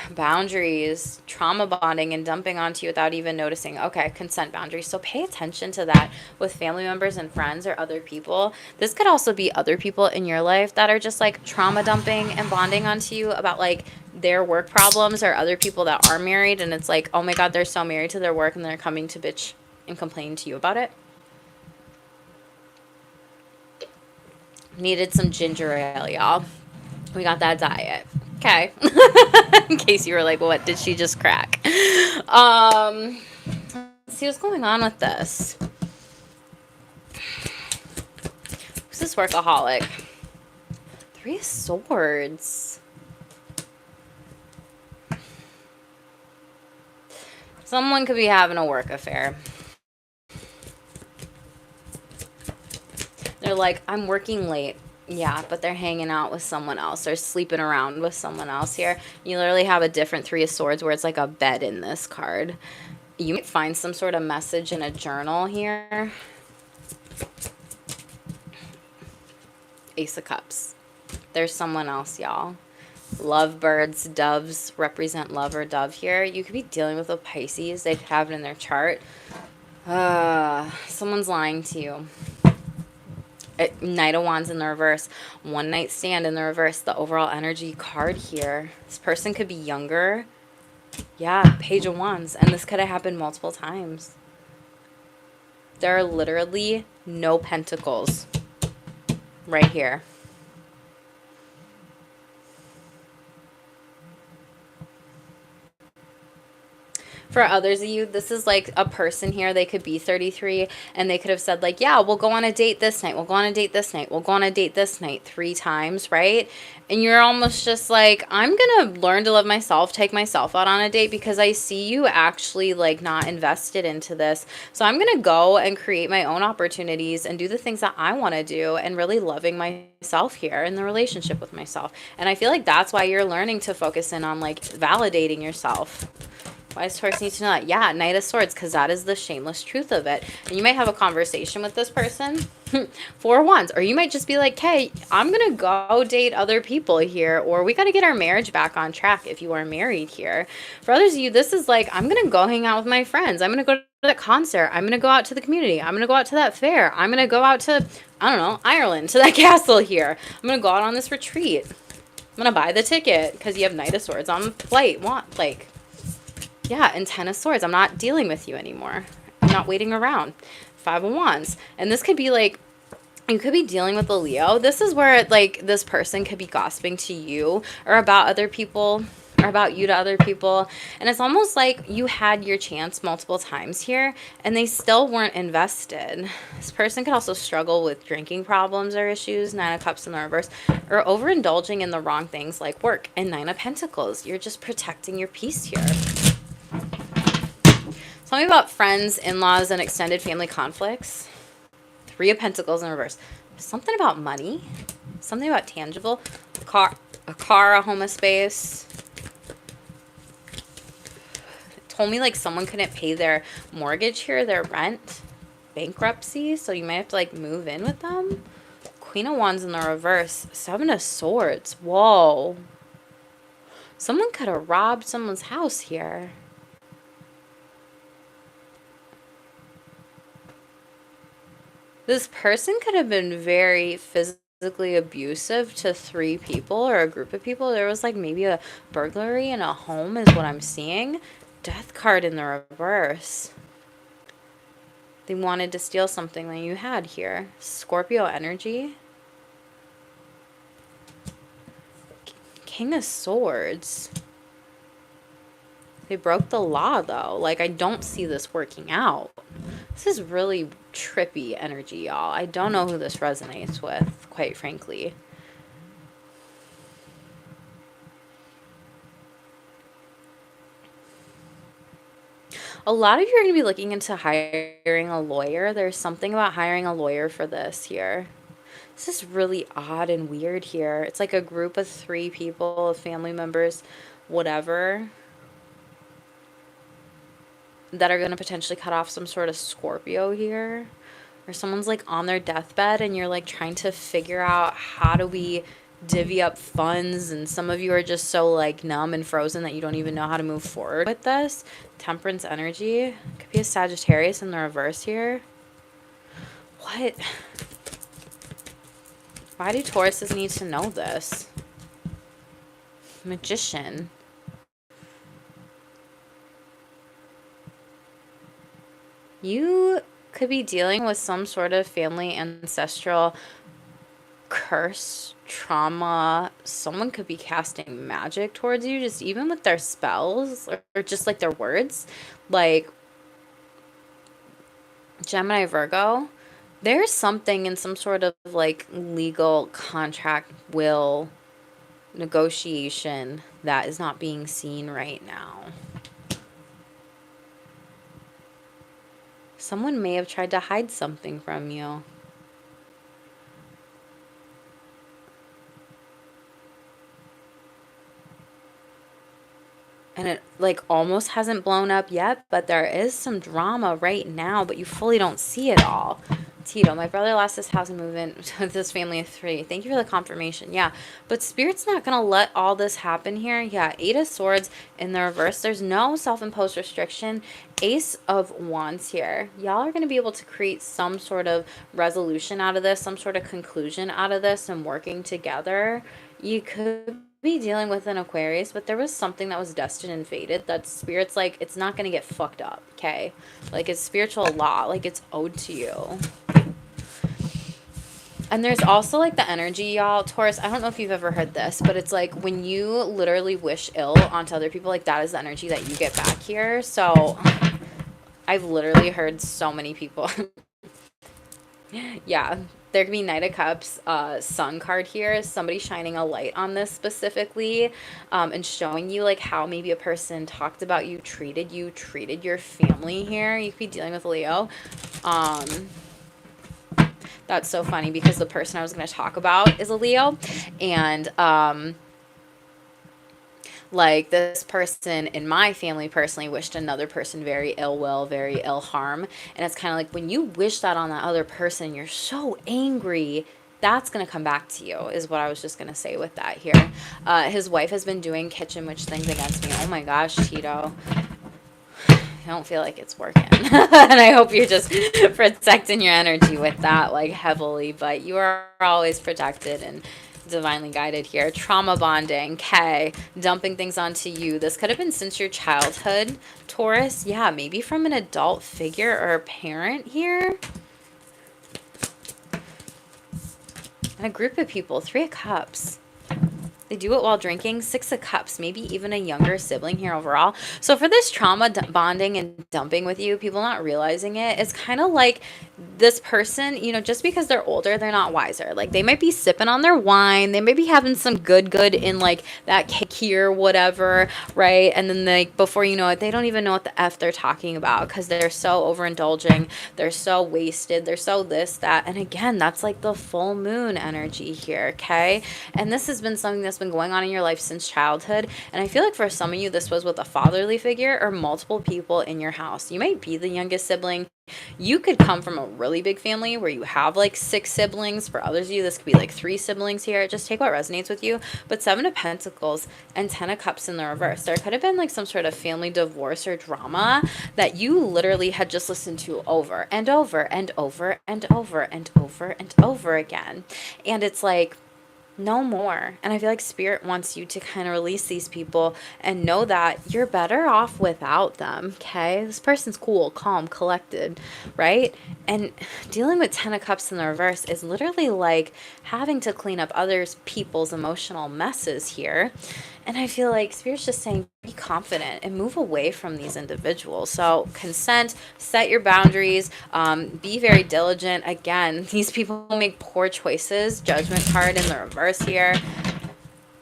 Boundaries, trauma bonding, and dumping onto you without even noticing. Okay, consent boundaries. So pay attention to that with family members and friends or other people. This could also be other people in your life that are just like trauma dumping and bonding onto you about like their work problems, or other people that are married and it's like, oh my God, they're so married to their work and they're coming to bitch and complain to you about it. Needed some ginger ale, y'all. We got that diet. Okay. In case you were like, what did she just crack? Let's see what's going on with this. Who's this workaholic? 3 of Swords. Someone could be having a work affair. They're like, I'm working late. Yeah, but they're hanging out with someone else. They're sleeping around with someone else here. You literally have a different 3 of Swords where it's like a bed in this card. You might find some sort of message in a journal here. Ace of Cups. There's someone else, y'all. Lovebirds, doves represent love or dove here. You could be dealing with a Pisces. They could have it in their chart. Someone's lying to you. Knight of Wands in the reverse. One night stand in the reverse. The overall energy card here. This person could be younger. Yeah, Page of Wands. And this could have happened multiple times. There are literally no pentacles right here. For others of you, this is like a person here. They could be 33 and they could have said like, yeah, we'll go on a date this night. We'll go on a date this night. We'll go on a date this night 3 times, right? And you're almost just like, I'm going to learn to love myself, take myself out on a date because I see you actually like not invested into this. So I'm going to go and create my own opportunities and do the things that I want to do and really loving myself here in the relationship with myself. And I feel like that's why you're learning to focus in on like validating yourself. Why does Taurus need to know that? Yeah, Knight of Swords, because that is the shameless truth of it. And you might have a conversation with this person. 4 of Wands. Or you might just be like, hey, I'm going to go date other people here. Or we got to get our marriage back on track if you are married here. For others of you, this is like, I'm going to go hang out with my friends. I'm going to go to that concert. I'm going to go out to the community. I'm going to go out to that fair. I'm going to go out to, I don't know, Ireland, to that castle here. I'm going to go out on this retreat. I'm going to buy the ticket because you have Knight of Swords on the flight. Like... yeah, and 10 of Swords. I'm not dealing with you anymore. I'm not waiting around. 5 of Wands. And this could be like, you could be dealing with a Leo. This is where like this person could be gossiping to you or about other people or about you to other people. And it's almost like you had your chance multiple times here and they still weren't invested. This person could also struggle with drinking problems or issues. 9 of Cups in the reverse. Or overindulging in the wrong things like work. And 9 of Pentacles. You're just protecting your peace here. Tell me about friends, in-laws, and extended family conflicts. 3 of Pentacles in reverse. Something about money. Something about tangible. A car, a home, a space. It told me like someone couldn't pay their mortgage here, their rent. Bankruptcy. So you might have to like move in with them. Queen of Wands in the reverse. 7 of Swords. Whoa. Someone could have robbed someone's house here. This person could have been very physically abusive to 3 people or a group of people. There was like maybe a burglary in a home is what I'm seeing. Death card in the reverse. They wanted to steal something that you had here. Scorpio energy. King of Swords. They broke the law though. Like I don't see this working out. This is really trippy energy, y'all. I don't know who this resonates with, quite frankly. A lot of you are going to be looking into hiring a lawyer. There's something about hiring a lawyer for this here. This is really odd and weird here. It's like a group of 3 people, family members, whatever, that are going to potentially cut off some sort of Scorpio here. Or someone's like on their deathbed and you're like trying to figure out how do we divvy up funds, and some of you are just so like numb and frozen that you don't even know how to move forward with this. Temperance energy. Could be a Sagittarius in the reverse here. What? Why do Tauruses need to know this? Magician. You could be dealing with some sort of family ancestral curse, trauma. Someone could be casting magic towards you, just even with their spells or just like their words. Like Gemini, Virgo, there's something in some sort of like legal contract, will, negotiation that is not being seen right now. Someone may have tried to hide something from you. And it like almost hasn't blown up yet, but there is some drama right now, but you fully don't see it all. Tito, my brother lost his house and moved in with his family of 3. Thank you for the confirmation. Yeah, but Spirit's not going to let all this happen here. Yeah, 8 of Swords in the reverse. There's no self-imposed restriction. Ace of Wands here. Y'all are going to be able to create some sort of resolution out of this, some sort of conclusion out of this, and working together. You could be dealing with an Aquarius, but there was something that was destined and fated that Spirit's like, it's not going to get fucked up, okay? Like, it's spiritual law. Like, it's owed to you. And there's also like the energy, y'all, Taurus, I don't know if you've ever heard this, but it's like when you literally wish ill onto other people, like that is the energy that you get back here. So I've literally heard so many people. Yeah, there could be Knight of Cups, Sun card here. Somebody shining a light on this specifically, and showing you like how maybe a person talked about you, treated your family here. You could be dealing with Leo. That's so funny because the person I was going to talk about is a Leo, and like this person in my family personally wished another person very ill will, very ill harm. And it's kind of like when you wish that on that other person, you're so angry, that's going to come back to you, is what I was just going to say with that here. His wife has been doing kitchen witch things against me. Oh my gosh, Tito. I don't feel like it's working. And I hope you're just protecting your energy with that, like heavily. But you are always protected and divinely guided here. Trauma bonding. Okay. Dumping things onto you. This could have been since your childhood, Taurus. Yeah, maybe from an adult figure or a parent here. And a group of people. 3 of Cups. They do it while drinking. 6 of Cups, maybe even a younger sibling here overall. So for this trauma bonding and dumping with you, people not realizing it, it's kind of like this person, you know, just because they're older, they're not wiser. Like they might be sipping on their wine. They might be having some good in like that cake or whatever, right? And then like before you know it, they don't even know what the F they're talking about because they're so overindulging. They're so wasted. They're so this, that. And again, that's like the full moon energy here, okay? And this has been something that's been going on in your life since childhood, and I feel like for some of you this was with a fatherly figure or multiple people in your house. You might be the youngest sibling. You could come from a really big family where you have like 6 siblings. For others of you, this could be like 3 siblings here. Just take what resonates with you. But 7 of Pentacles and 10 of Cups in the reverse. There could have been like some sort of family divorce or drama that you literally had just listened to over and over and over and over and over and over again. And it's like, no more. And I feel like Spirit wants you to kind of release these people and know that you're better off without them, okay? This person's cool, calm, collected, right? And dealing with 10 of Cups in the reverse is literally like having to clean up others people's emotional messes here. And I feel like Spirit's just saying, be confident and move away from these individuals. So consent, set your boundaries, be very diligent. Again, these people make poor choices. Judgment card in the reverse here.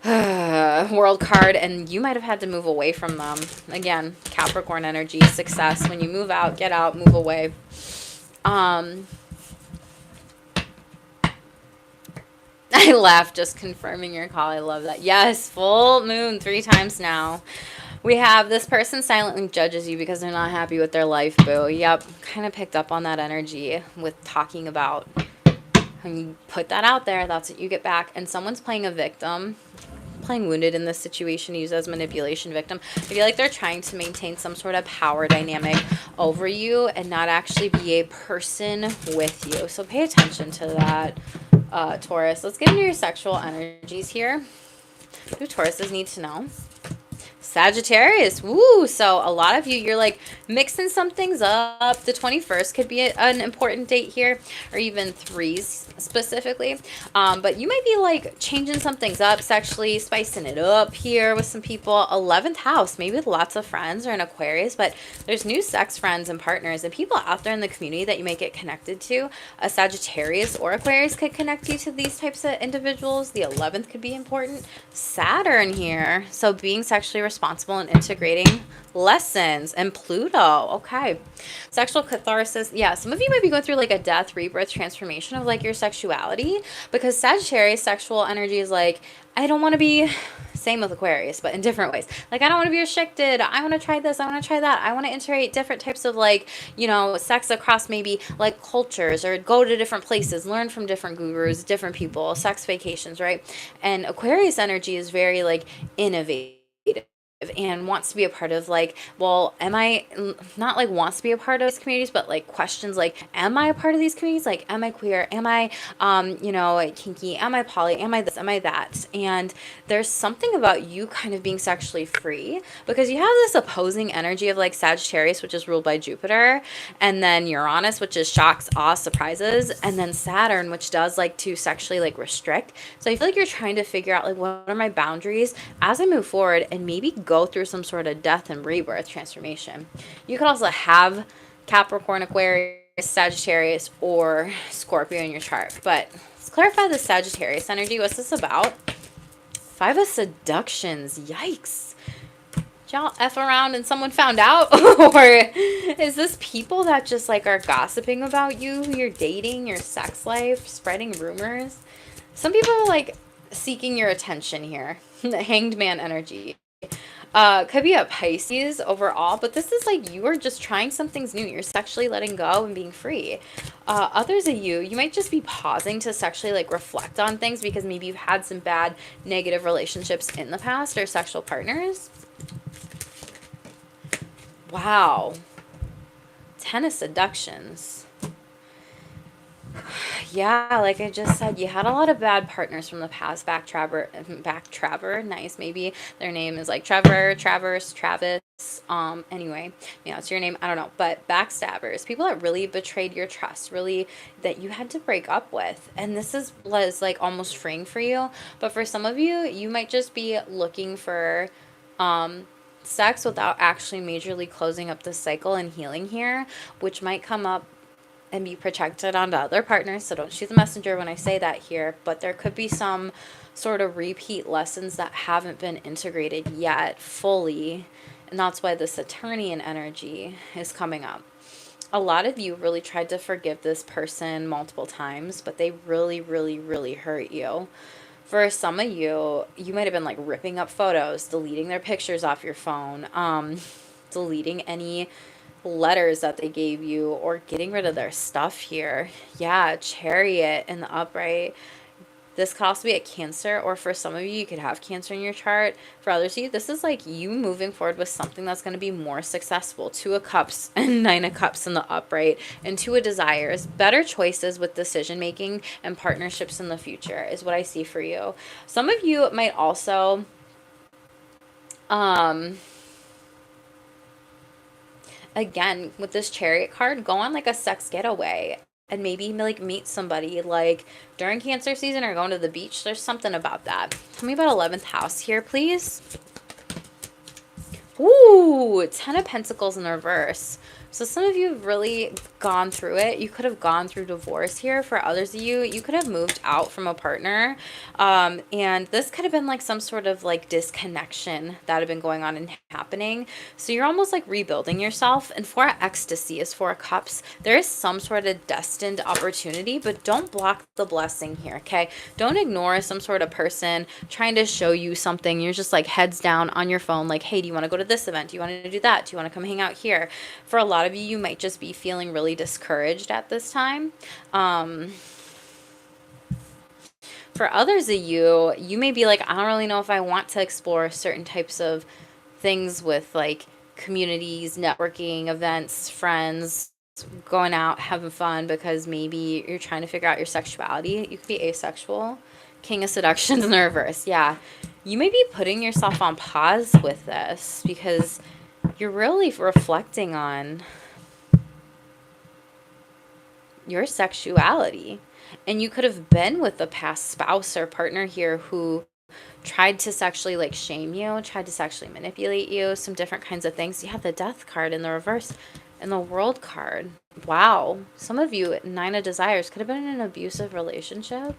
World card, and you might have had to move away from them. Again, Capricorn energy, success. When you move out, get out, move away. I laugh just confirming your call. I love that. Yes, full moon 3 times now. We have this person silently judges you because they're not happy with their life, boo. Yep, kind of picked up on that energy with talking about when you put that out there, that's what you get back. And someone's playing a victim, playing wounded in this situation, used as manipulation victim. I feel like they're trying to maintain some sort of power dynamic over you and not actually be a person with you. So pay attention to that, Taurus. Let's get into your sexual energies here. What do Tauruses need to know? Sagittarius, woo! So a lot of you, you're like mixing some things up. The 21st could be an important date here, or even 3s specifically. But you might be like changing some things up sexually, spicing it up here with some people. 11th house, maybe with lots of friends or an Aquarius, but there's new sex friends and partners and people out there in the community that you might get connected to. A Sagittarius or Aquarius could connect you to these types of individuals. The 11th could be important. Saturn here, so being sexually responsible and integrating lessons. And Pluto, okay. Sexual catharsis, yeah, some of you might be going through like a death, rebirth, transformation of like your sexuality, because Sagittarius sexual energy is like, I don't want to be, same with Aquarius, but in different ways. Like, I don't want to be restricted. I want to try this. I want to try that. I want to integrate different types of like, you know, sex across maybe like cultures, or go to different places, learn from different gurus, different people, sex vacations, right? And Aquarius energy is very like innovative and wants to be a part of like, well, am I, not like wants to be a part of these communities, but like questions like, am I a part of these communities? Like, am I queer? Am I, you know, like kinky? Am I poly? Am I this? Am I that? And there's something about you kind of being sexually free, because you have this opposing energy of like Sagittarius, which is ruled by Jupiter, and then Uranus, which is shocks, awe, surprises, and then Saturn, which does like to sexually like restrict. So I feel like you're trying to figure out like, what are my boundaries as I move forward, and maybe go through some sort of death and rebirth transformation. You could also have Capricorn, Aquarius, Sagittarius, or Scorpio in your chart. But let's clarify the Sagittarius energy. What's this about? 5 of seductions. Yikes. Did y'all F around and someone found out? Or is this people that just like are gossiping about you, who you're dating, your sex life, spreading rumors? Some people are like seeking your attention here. The Hanged Man energy. Could be a Pisces overall, but this is like you are just trying some things new. You're sexually letting go and being free. Others of you might just be pausing to sexually like reflect on things, because maybe you've had some bad negative relationships in the past, or sexual partners. Wow. 10 of seductions. Yeah, like I just said, you had a lot of bad partners from the past. Backtrapper, nice. Maybe their name is like Trevor, Travis. Anyway, yeah, it's your name. I don't know, but backstabbers, people that really betrayed your trust, really that you had to break up with. And this was like almost freeing for you. But for some of you, you might just be looking for, sex without actually majorly closing up the cycle and healing here, which might come up and be projected onto other partners. So don't shoot the messenger when I say that here, but there could be some sort of repeat lessons that haven't been integrated yet fully. And that's why the Saturnian energy is coming up. A lot of you really tried to forgive this person multiple times, but they really, really, really hurt you. For some of you, you might have been like ripping up photos, deleting their pictures off your phone, deleting any letters that they gave you, or getting rid of their stuff here. Yeah, Chariot in the upright. This could also be a Cancer, or for some of you, you could have Cancer in your chart. For others of you, this is like you moving forward with something that's going to be more successful. 2 of Cups and 9 of Cups in the upright, and 2 of Desires. Better choices with decision making and partnerships in the future is what I see for you. Some of you might also again, with this Chariot card, go on like a sex getaway and maybe like meet somebody like during Cancer season, or going to the beach. There's something about that. Tell me about 11th house here, please. Ooh, 10 of Pentacles in the reverse. So some of you have really gone through it. You could have gone through divorce here. For others of you, you could have moved out from a partner. And this could have been like some sort of like disconnection that had been going on and happening. So you're almost like rebuilding yourself. And for ecstasy is 4 of Cups. There is some sort of destined opportunity, but don't block the blessing here, okay? Don't ignore some sort of person trying to show you something. You're just like heads down on your phone like, hey, do you want to go to this event? Do you want to do that? Do you want to come hang out here? For a lot of you, you might just be feeling really discouraged at this time. For others of you, you may be like, I don't really know if I want to explore certain types of things with like communities, networking, events, friends, going out, having fun, because maybe you're trying to figure out your sexuality. You could be asexual. King of Seductions in the reverse. Yeah. You may be putting yourself on pause with this because you're really reflecting on your sexuality. And you could have been with a past spouse or partner here who tried to sexually like shame you, tried to sexually manipulate you, some different kinds of things. You have the Death card in the reverse and the World card. Wow. Some of you, 9 of Desires, could have been in an abusive relationship.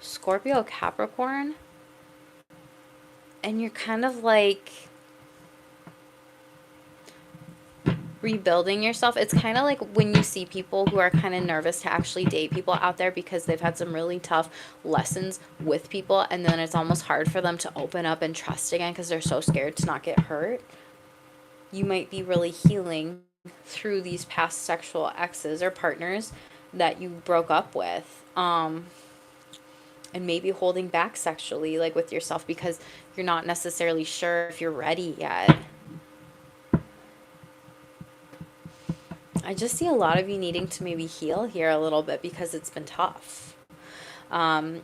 Scorpio, Capricorn. And you're kind of like rebuilding yourself. It's kind of like when you see people who are kind of nervous to actually date people out there because they've had some really tough lessons with people, and then it's almost hard for them to open up and trust again because they're so scared to not get hurt. You might be really healing through these past sexual exes or partners that you broke up with, and maybe holding back sexually, like with yourself, because you're not necessarily sure if you're ready yet. I just see a lot of you needing to maybe heal here a little bit because it's been tough. King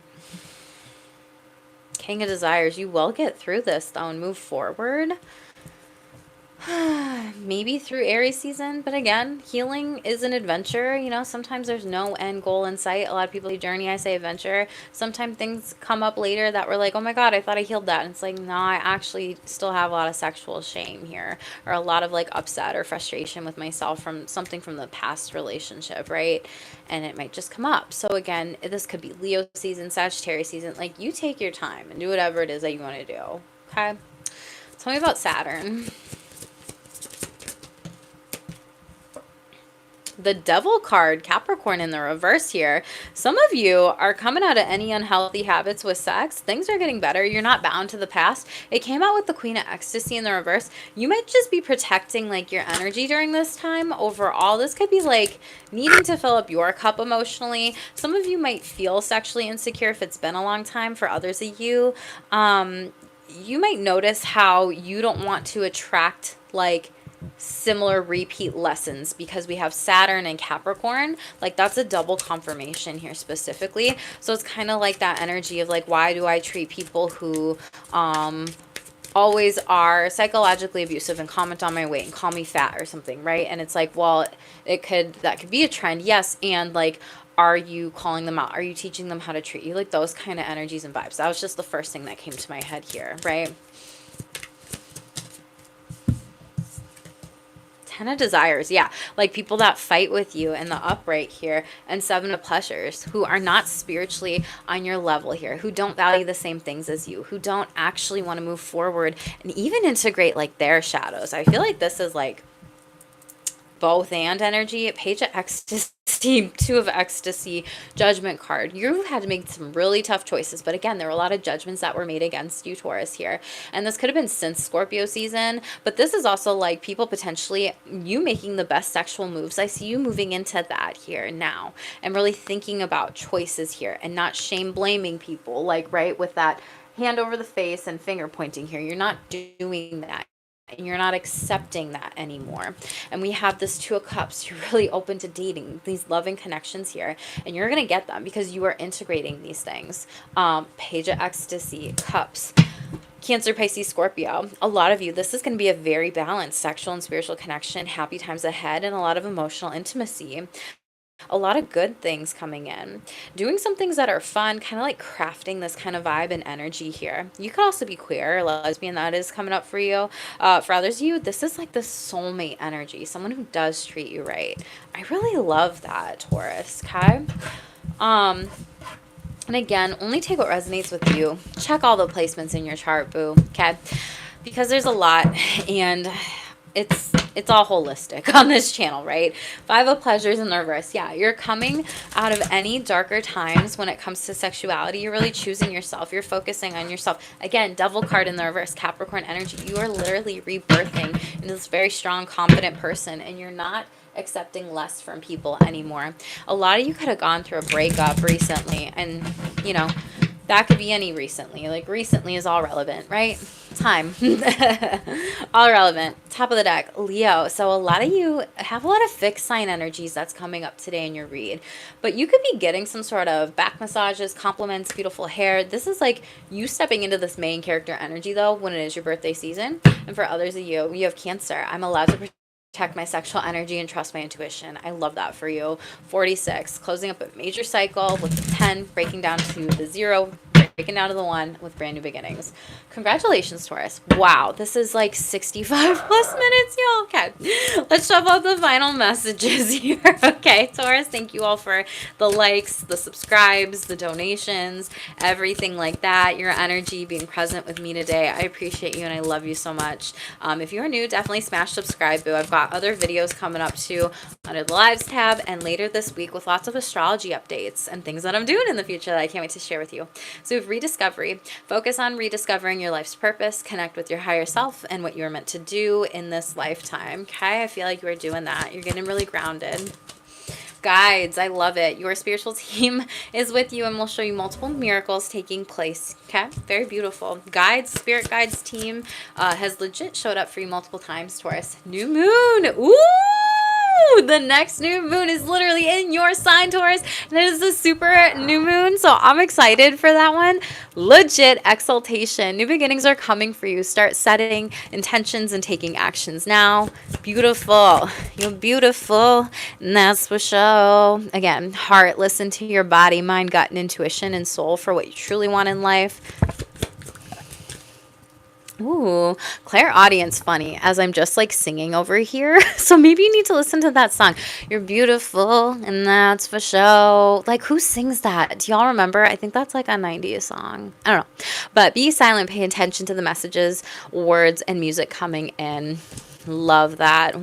of Desires, you will get through this though and move forward. Maybe through Aries season, but again, healing is an adventure. You know, sometimes there's no end goal in sight. A lot of people say journey, I say adventure. Sometimes things come up later that were like, oh my God, I thought I healed that. And it's like, no, I actually still have a lot of sexual shame here, or a lot of like upset or frustration with myself from something from the past relationship, right? And it might just come up. So again, this could be Leo season, Sagittarius season. Like, you take your time and do whatever it is that you want to do. Okay. Tell me about Saturn. The Devil card, Capricorn in the reverse here. Some of you are coming out of any unhealthy habits with sex. Things are getting better. You're not bound to the past. It came out with the Queen of Ecstasy in the reverse. You might just be protecting like your energy during this time. Overall, this could be like needing to fill up your cup emotionally. Some of you might feel sexually insecure if it's been a long time. For others of you, you might notice how you don't want to attract like similar repeat lessons because we have Saturn and Capricorn. Like, that's a double confirmation here specifically. So it's kind of like that energy of like, why do I treat people who always are psychologically abusive and comment on my weight and call me fat or something, right? And it's like, well, that could be a trend, yes. And like, are you calling them out? Are you teaching them how to treat you? Like, those kind of energies and vibes. That was just the first thing that came to my head here, right? 10 of Desires, yeah, like people that fight with you in the upright here, and 7 of Pleasures, who are not spiritually on your level here, who don't value the same things as you, who don't actually want to move forward and even integrate like their shadows. I feel like this is like both and energy. Page of Ecstasy, 2 of Ecstasy, Judgment card. You had to make some really tough choices, but again, there were a lot of judgments that were made against you, Taurus, here. And this could have been since Scorpio season, but this is also like people potentially, you making the best sexual moves. I see you moving into that here now and really thinking about choices here and not shame blaming people, like, right, with that hand over the face and finger pointing here. You're not doing that. And you're not accepting that anymore. And we have this 2 of Cups. You're really open to dating, these loving connections here, and you're going to get them because you are integrating these things. Page of Ecstasy, Cups, Cancer, Pisces, Scorpio. A lot of you, this is going to be a very balanced sexual and spiritual connection, happy times ahead, and a lot of emotional intimacy. A lot of good things coming in. Doing some things that are fun, kind of like crafting this kind of vibe and energy here. You could also be queer or lesbian, that is coming up for you. For others of you, this is like the soulmate energy, someone who does treat you right. I really love that, Taurus, okay? Um, and again, only take what resonates with you. Check all the placements in your chart, boo, okay? Because there's a lot, and it's all holistic on this channel, right? Five of Pleasures in the reverse. Yeah, you're coming out of any darker times when it comes to sexuality. You're really choosing yourself. You're focusing on yourself. Again, Devil card in the reverse, Capricorn energy. You are literally rebirthing into this very strong, confident person, and you're not accepting less from people anymore. A lot of you could have gone through a breakup recently, and you know, that could be any recently. Like, recently is all relevant, right? Time. All relevant. Top of the deck, Leo. So a lot of you have a lot of fixed sign energies that's coming up today in your read. But you could be getting some sort of back massages, compliments, beautiful hair. This is like you stepping into this main character energy, though, when it is your birthday season. And for others of you, you have Cancer. I'm allowed to protect my sexual energy and trust my intuition. I love that for you. 46, closing up a major cycle with the 10, breaking down to the 0, breaking down to the 1 with brand new beginnings. Congratulations, Taurus. Wow, this is like 65 plus minutes, y'all. Okay, let's shove out the final messages here. Okay, Taurus, thank you all for the likes, the subscribes, the donations, everything like that. Your energy being present with me today. I appreciate you and I love you so much. If you are new, definitely smash subscribe, boo. I've got other videos coming up too under the lives tab and later this week with lots of astrology updates and things that I'm doing in the future that I can't wait to share with you. So we have rediscovery. Focus on rediscovering your life's purpose, connect with your higher self and what you were meant to do in this lifetime. Okay, I feel like you are doing that. You're getting really grounded. Guides, I love it. Your spiritual team is with you and will show you multiple miracles taking place. Okay, very beautiful. Guides, spirit guides team has legit showed up for you multiple times, Taurus. New moon. Ooh! The next new moon is literally in your sign, Taurus, and it is a super new moon, so I'm excited for that one. Legit exaltation. New beginnings are coming for you. Start setting intentions and taking actions now. Beautiful. You're beautiful, and that's for sure. Again, heart, listen to your body, mind, gut, and intuition and soul for what you truly want in life. Ooh, clairaudience funny as I'm just like singing over here. So maybe you need to listen to that song. You're beautiful, and that's for sure. Like, who sings that? Do y'all remember? I think that's like a 90s song. I don't know. But be silent, pay attention to the messages, words, and music coming in. Love that.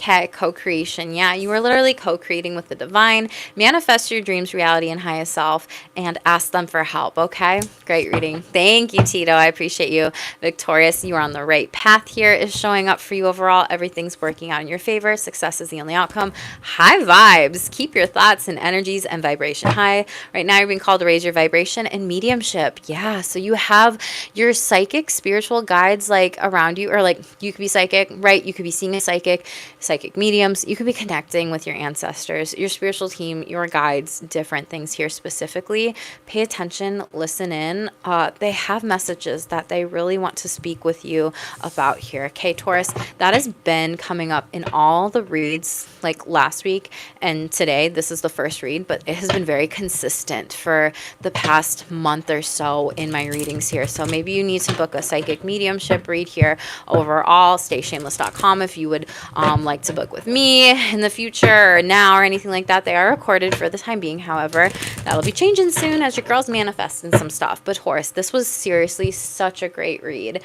Okay, co-creation. Yeah, you are literally co-creating with the divine. Manifest your dreams, reality, and highest self, and ask them for help, okay? Great reading. Thank you, Tito. I appreciate you. Victorious, you are on the right path here, is showing up for you overall. Everything's working out in your favor. Success is the only outcome. High vibes. Keep your thoughts and energies and vibration high. Right now, you're being called to raise your vibration and mediumship. Yeah, so you have your psychic, spiritual guides like around you, or like you could be psychic, right? You could be seeing a psychic mediums. You could be connecting with your ancestors, your spiritual team, your guides, different things here specifically. Pay attention, listen in. They have messages that they really want to speak with you about here. Okay, Taurus, that has been coming up in all the reads like last week and today. This is the first read, but it has been very consistent for the past month or so in my readings here. So maybe you need to book a psychic mediumship read here overall. StayShameless.com if you would like to book with me in the future or now or anything like that. They are recorded for the time being, however. That'll be changing soon as your girls manifesting some stuff. But Taurus, this was seriously such a great read.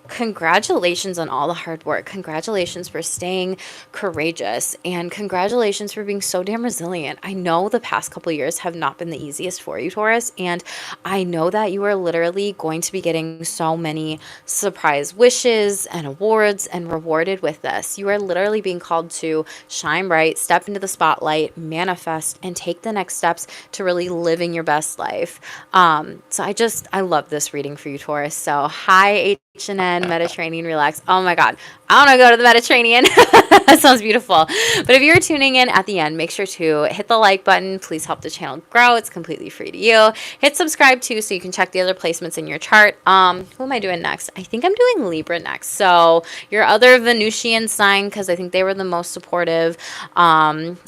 Congratulations on all the hard work. Congratulations for staying courageous, and congratulations for being so damn resilient. I know the past couple years have not been the easiest for you, Taurus, and I know that you are literally going to be getting so many surprise wishes and awards and rewarded with this. You are literally being called to shine bright, step into the spotlight, manifest, and take the next steps to really living your best life. So I love this reading for you, Taurus. So hi, H&N, Mediterranean, relax. Oh my God, I want to go to the Mediterranean. That sounds beautiful. But if you're tuning in at the end, make sure to hit the like button. Please help the channel grow. It's completely free to you. Hit subscribe too so you can check the other placements in your chart. Who am I doing next? I think I'm doing Libra next. So your other Venusian sign, because I think they were the most supportive.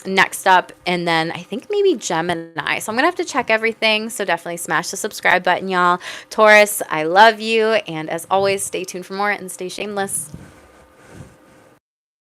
Next up, and then I think maybe Gemini. So I'm going to have to check everything. So definitely smash the subscribe button, y'all. Taurus, I love you. And as always, stay tuned for more and stay shameless.